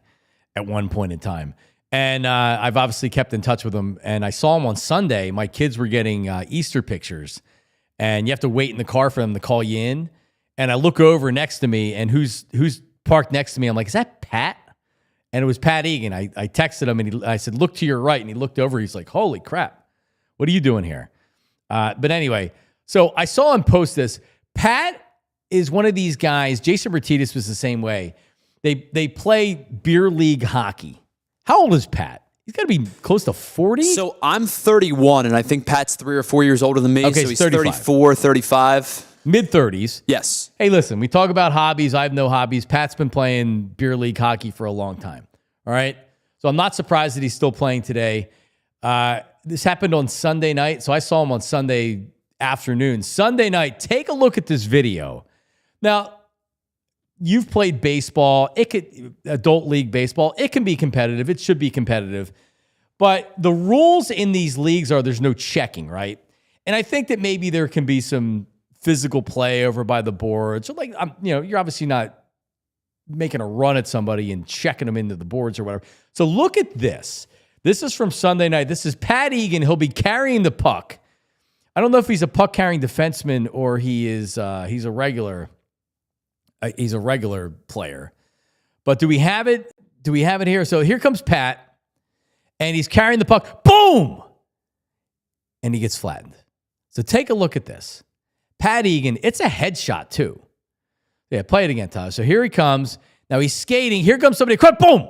at one point in time. And I've obviously kept in touch with him. And I saw him on Sunday. My kids were getting Easter pictures. And you have to wait in the car for them to call you in. And I look over next to me, and who's parked next to me? I'm like, is that Pat? And it was Pat Egan. I texted him, and I said, look to your right. And he looked over. He's like, holy crap. What are you doing here? But anyway, so I saw him post this. Pat is one of these guys. Jason Bertidis was the same way. They play beer league hockey. How old is Pat? He's got to be close to 40. So I'm 31, and I think Pat's 3 or 4 years older than me. Okay, so he's 34, 35. Mid-30s. Yes. Hey, listen, we talk about hobbies. I have no hobbies. Pat's been playing beer league hockey for a long time. All right? So I'm not surprised that he's still playing today. This happened on Sunday night, so I saw him on Sunday afternoon. Sunday night, take a look at this video. Now, you've played baseball. Adult league baseball. It can be competitive. It should be competitive. But the rules in these leagues are there's no checking, right? And I think that maybe there can be some physical play over by the boards. So you're obviously not making a run at somebody and checking them into the boards or whatever. So look at this. This is from Sunday night. This is Pat Egan. He'll be carrying the puck. I don't know if he's a puck carrying defenseman or he's a regular player. But do we have it? Do we have it here? So here comes Pat, and he's carrying the puck. Boom! And he gets flattened. So take a look at this. Pat Egan, it's a headshot too. Yeah, play it again, Tyler. So here he comes. Now he's skating. Here comes somebody. Boom!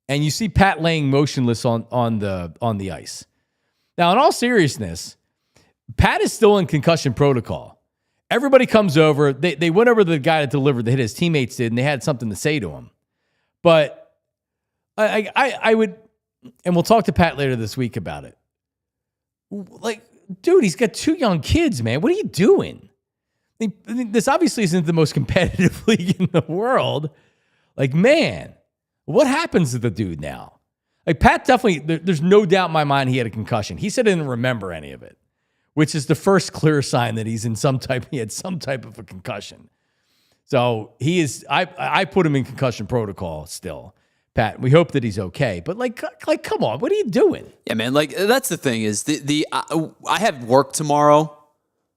And you see Pat laying motionless on the ice. Now, in all seriousness, Pat is still in concussion protocol. Everybody comes over. They went over to the guy that delivered the hit. His teammates did, and they had something to say to him. But I would, and we'll talk to Pat later this week about it. Like, dude, he's got 2 young kids, man. What are you doing? I mean, this obviously isn't the most competitive league in the world. Like, man, what happens to the dude now? Like, Pat definitely, there's no doubt in my mind he had a concussion. He said he didn't remember any of it, which is the first clear sign that he had some type of a concussion. So he is, I put him in concussion protocol still. Pat. We hope that he's okay. But like, come on, what are you doing? Yeah, man. Like that's the thing is I have work tomorrow.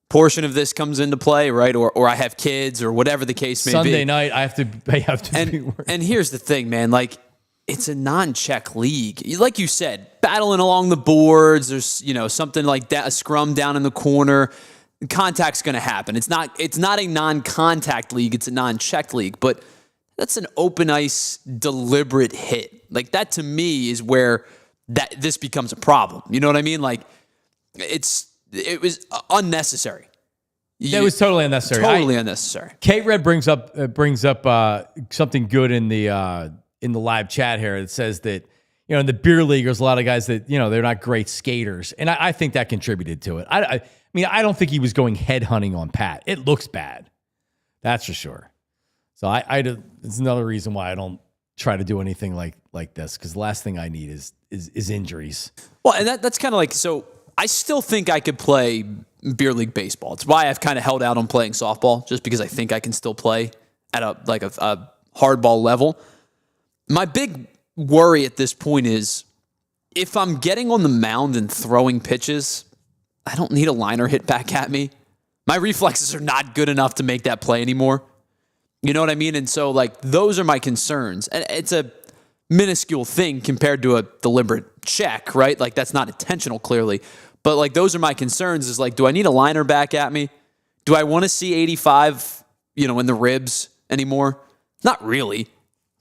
Portion of this comes into play, right? Or I have kids or whatever the case may be. Sunday night, I have to be working. And here's the thing, man. Like it's a non-check league. Like you said, battling along the boards. There's something like that, a scrum down in the corner. Contact's going to happen. It's not a non-contact league. It's a non-check league. But that's an open ice, deliberate hit. Like that to me is where this becomes a problem. You know what I mean? Like it was unnecessary. It was totally unnecessary. Totally unnecessary. K-Red brings up something good in the live chat here. It says that in the beer league, there's a lot of guys that they're not great skaters, and I think that contributed to it. I mean, I don't think he was going head hunting on Pat. It looks bad, that's for sure. So it's another reason why I don't try to do anything like this, because the last thing I need is injuries. Well, and that's kind of like, so I still think I could play beer league baseball. It's why I've kind of held out on playing softball, just because I think I can still play at a hardball level. My big worry at this point is if I'm getting on the mound and throwing pitches, I don't need a liner hit back at me. My reflexes are not good enough to make that play anymore. You know what I mean? And so, like, those are my concerns. And it's a minuscule thing compared to a deliberate check, right? Like, that's not intentional, clearly. But, like, those are my concerns is, like, do I need a liner back at me? Do I want to see 85, in the ribs anymore? Not really.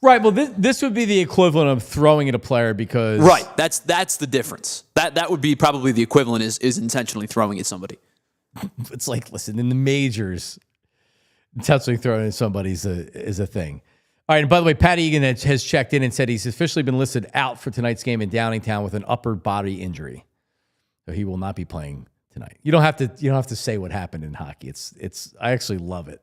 Right. Well, this would be the equivalent of throwing at a player because... Right. That's the difference. That would be probably the equivalent is intentionally throwing at somebody. It's like, listen, in the majors, intentionally throwing at somebody is a thing. All right. And by the way, Pat Egan has checked in and said he's officially been listed out for tonight's game in Downingtown with an upper body injury. So he will not be playing tonight. You don't have to say what happened in hockey. It's I actually love it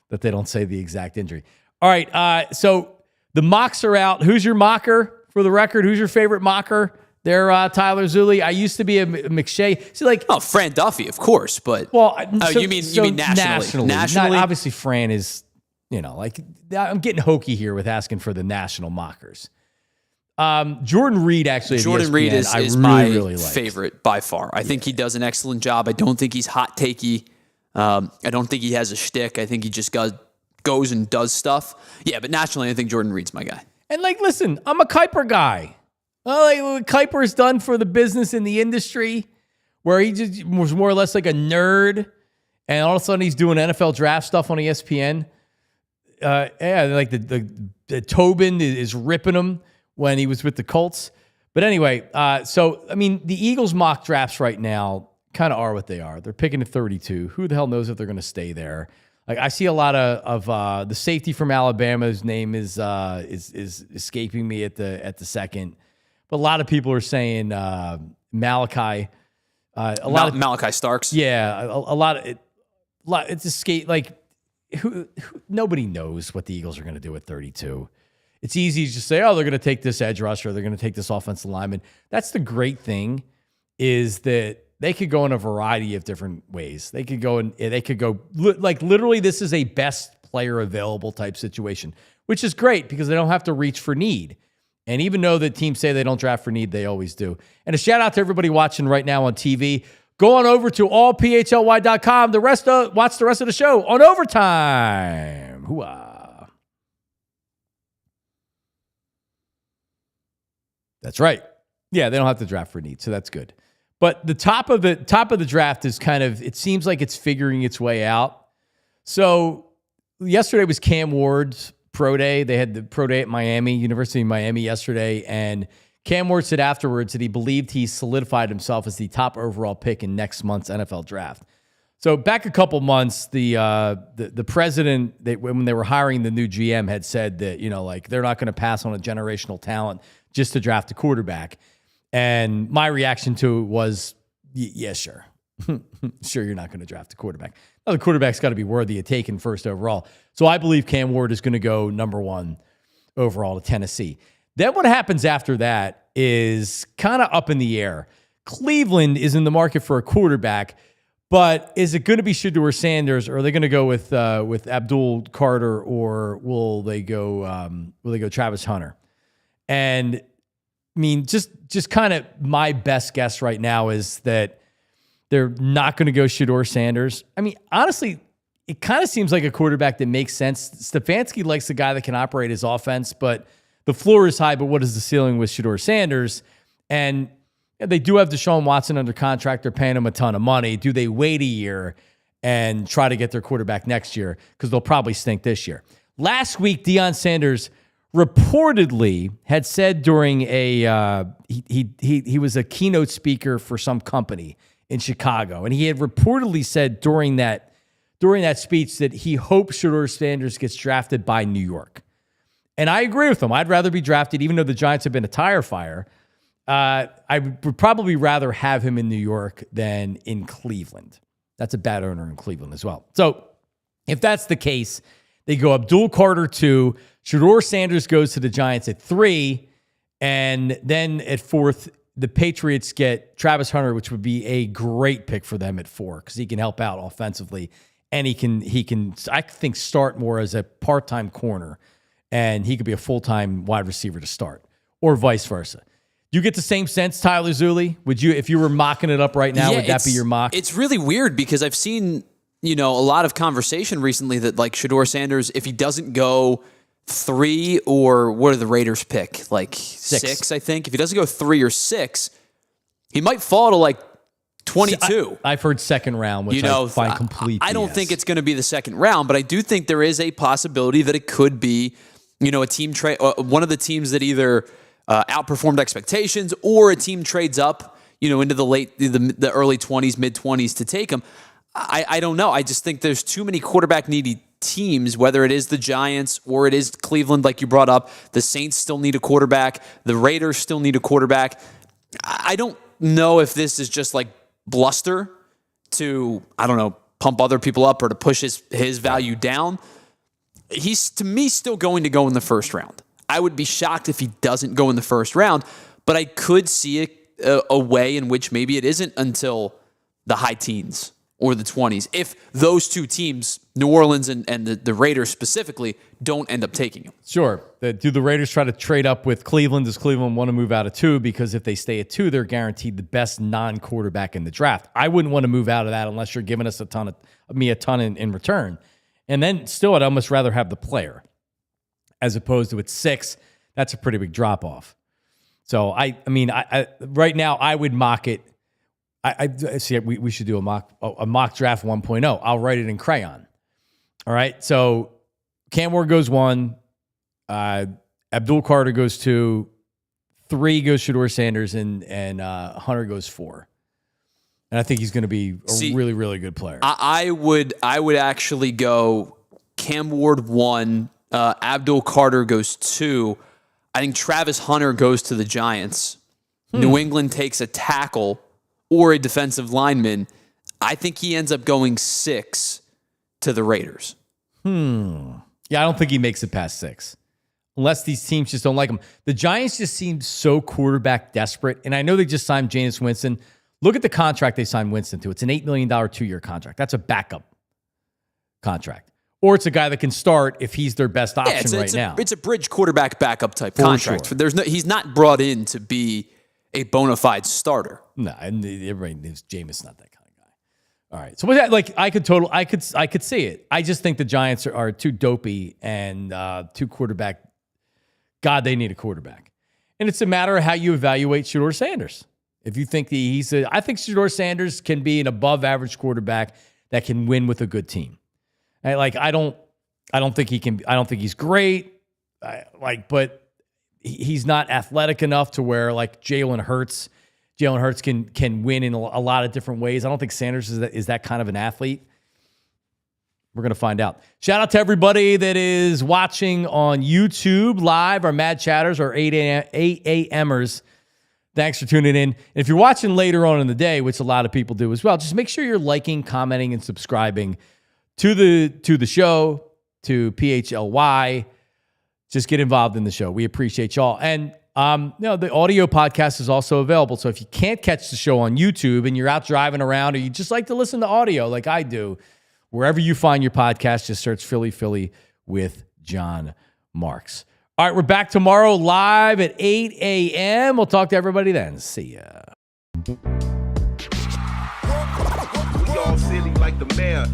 that they don't say the exact injury. All right, so the mocks are out. Who's your mocker, for the record? Who's your favorite mocker? They're Tyler Zulli. I used to be a McShay. See, Fran Duffy, of course, but you mean nationally? Nationally, obviously, Fran is I'm getting hokey here with asking for the national mockers. Jordan Reed actually. Jordan Reed is really, my really favorite by far. I think he does an excellent job. I don't think he's hot takey. I don't think he has a shtick. I think he just goes and does stuff. Yeah, but nationally, I think Jordan Reed's my guy. And listen, I'm a Kuiper guy. What Kuiper's done for the business in the industry, where he just was more or less like a nerd, and all of a sudden he's doing NFL draft stuff on ESPN. The Tobin is ripping him when he was with the Colts. But anyway, the Eagles mock drafts right now kind of are what they are. They're picking at 32. Who the hell knows if they're going to stay there? Like, I see a lot of the safety from Alabama, whose name is escaping me at the second. But a lot of people are saying Malachi. Malachi Starks. Yeah, it's escape. Like, who nobody knows what the Eagles are going to do at 32. It's easy to just say, they're going to take this edge rusher, they're going to take this offensive lineman. That's the great thing, is that they could go in a variety of different ways. They could go literally, this is a best player available type situation, which is great because they don't have to reach for need. And even though the teams say they don't draft for need, they always do. And a shout out to everybody watching right now on TV. Go on over to allphly.com. Watch the rest of the show on Overtime. Hooah. That's right. Yeah, they don't have to draft for need, so that's good. But the top of the draft is it seems like it's figuring its way out. So yesterday was Cam Ward's pro day. They had the pro day at University of Miami yesterday, and Cam Ward said afterwards that he believed he solidified himself as the top overall pick in next month's NFL draft. So back a couple months, the president, when they were hiring the new GM, had said that they're not going to pass on a generational talent just to draft a quarterback. And my reaction to it was, yeah, sure. Sure, you're not going to draft a quarterback. Now, the quarterback's got to be worthy of taking first overall. So I believe Cam Ward is going to go number 1 overall to Tennessee. Then what happens after that is kind of up in the air. Cleveland is in the market for a quarterback, but is it going to be Shedeur Sanders, or are they going to go with Abdul Carter, or will they go Travis Hunter? And I mean, just kind of my best guess right now is that they're not going to go Shedeur Sanders. I mean, honestly, it kind of seems like a quarterback that makes sense. Stefanski likes a guy that can operate his offense, but the floor is high, but what is the ceiling with Shedeur Sanders? And they do have Deshaun Watson under contract. They're paying him a ton of money. Do they wait a year and try to get their quarterback next year? Because they'll probably stink this year. Last week, Deion Sanders reportedly had said during he was a keynote speaker for some company in Chicago, and he had reportedly said during that speech that he hopes Shedeur Sanders gets drafted by New York. And I agree with him. I'd rather be drafted, even though the Giants have been a tire fire. I would probably rather have him in New York than in Cleveland. That's a bad owner in Cleveland as well. So if that's the case, they go Abdul Carter 2, Shedeur Sanders goes to the Giants at 3, and then at 4th, the Patriots get Travis Hunter, which would be a great pick for them at 4 because he can help out offensively. And he can, I think, start more as a part-time corner, and he could be a full-time wide receiver to start, or vice versa. You get the same sense, Tyler Zulli? Would you, if you were mocking it up right now, would that be your mock? It's really weird because I've seen, a lot of conversation recently that like Shedeur Sanders, if he doesn't go 3 or what do the Raiders pick? Like 6, I think. If he doesn't go 3 or 6, he might fall to like 22. I've heard second round, which I find complete BS. I don't think it's going to be the second round, but I do think there is a possibility that it could be, a team trade, one of the teams that either outperformed expectations or a team trades up, into the early 20s, mid 20s to take him. I don't know. I just think there's too many quarterback needy teams, whether it is the Giants or it is Cleveland, like you brought up. The Saints still need a quarterback. The Raiders still need a quarterback. I don't know if this is just like bluster to, pump other people up or to push his value down. He's, to me, still going to go in the first round. I would be shocked if he doesn't go in the first round, but I could see a way in which maybe it isn't until the high teens or the 20s. If those two teams, New Orleans and the Raiders specifically, don't end up taking him. Sure. Do the Raiders try to trade up with Cleveland? Does Cleveland want to move out of 2? Because if they stay at 2, they're guaranteed the best non-quarterback in the draft. I wouldn't want to move out of that unless you're giving us a ton in return. And then still, I'd almost rather have the player as opposed to at 6. That's a pretty big drop-off. So, I right now, I would mock it. I see. We should do a mock draft 1.0. I'll write it in crayon. All right. So Cam Ward goes 1. Abdul Carter goes 2. 3 goes Shedeur Sanders, and Hunter goes 4. And I think he's going to be a really, really good player. I would actually go Cam Ward 1. Abdul Carter goes 2. I think Travis Hunter goes to the Giants. New England takes a tackle or a defensive lineman. I think he ends up going 6 to the Raiders. Yeah, I don't think he makes it past 6. Unless these teams just don't like him. The Giants just seem so quarterback desperate. And I know they just signed Jameis Winston. Look at the contract they signed Winston to. It's an $8 million 2-year contract. That's a backup contract. Or it's a guy that can start if he's their best option now. It's a bridge quarterback backup type contract. Sure. He's not brought in to be a bona fide starter. No, and everybody knows Jameis not that kind of guy. All right. So with that, like I could see it. I just think the Giants are too dopey and too quarterback. God, they need a quarterback. And it's a matter of how you evaluate Shedeur Sanders. If you think I think Shedeur Sanders can be an above average quarterback that can win with a good team. And I don't think he can. I don't think he's great. But he's not athletic enough to where like Jalen Hurts can win in a lot of different ways. I don't think Sanders is that kind of an athlete. We're going to find out. Shout out to everybody that is watching on YouTube live, our Mad Chatters, our 8 a.m.ers. Thanks for tuning in. And if you're watching later on in the day, which a lot of people do as well, just make sure you're liking, commenting, and subscribing to the show, to PHLY. Just get involved in the show. We appreciate y'all. And the audio podcast is also available. So if you can't catch the show on YouTube and you're out driving around or you just like to listen to audio like I do, wherever you find your podcast, just search Philly with John Marks. All right, we're back tomorrow live at 8 a.m. We'll talk to everybody then. See ya. We all silly like the mayor.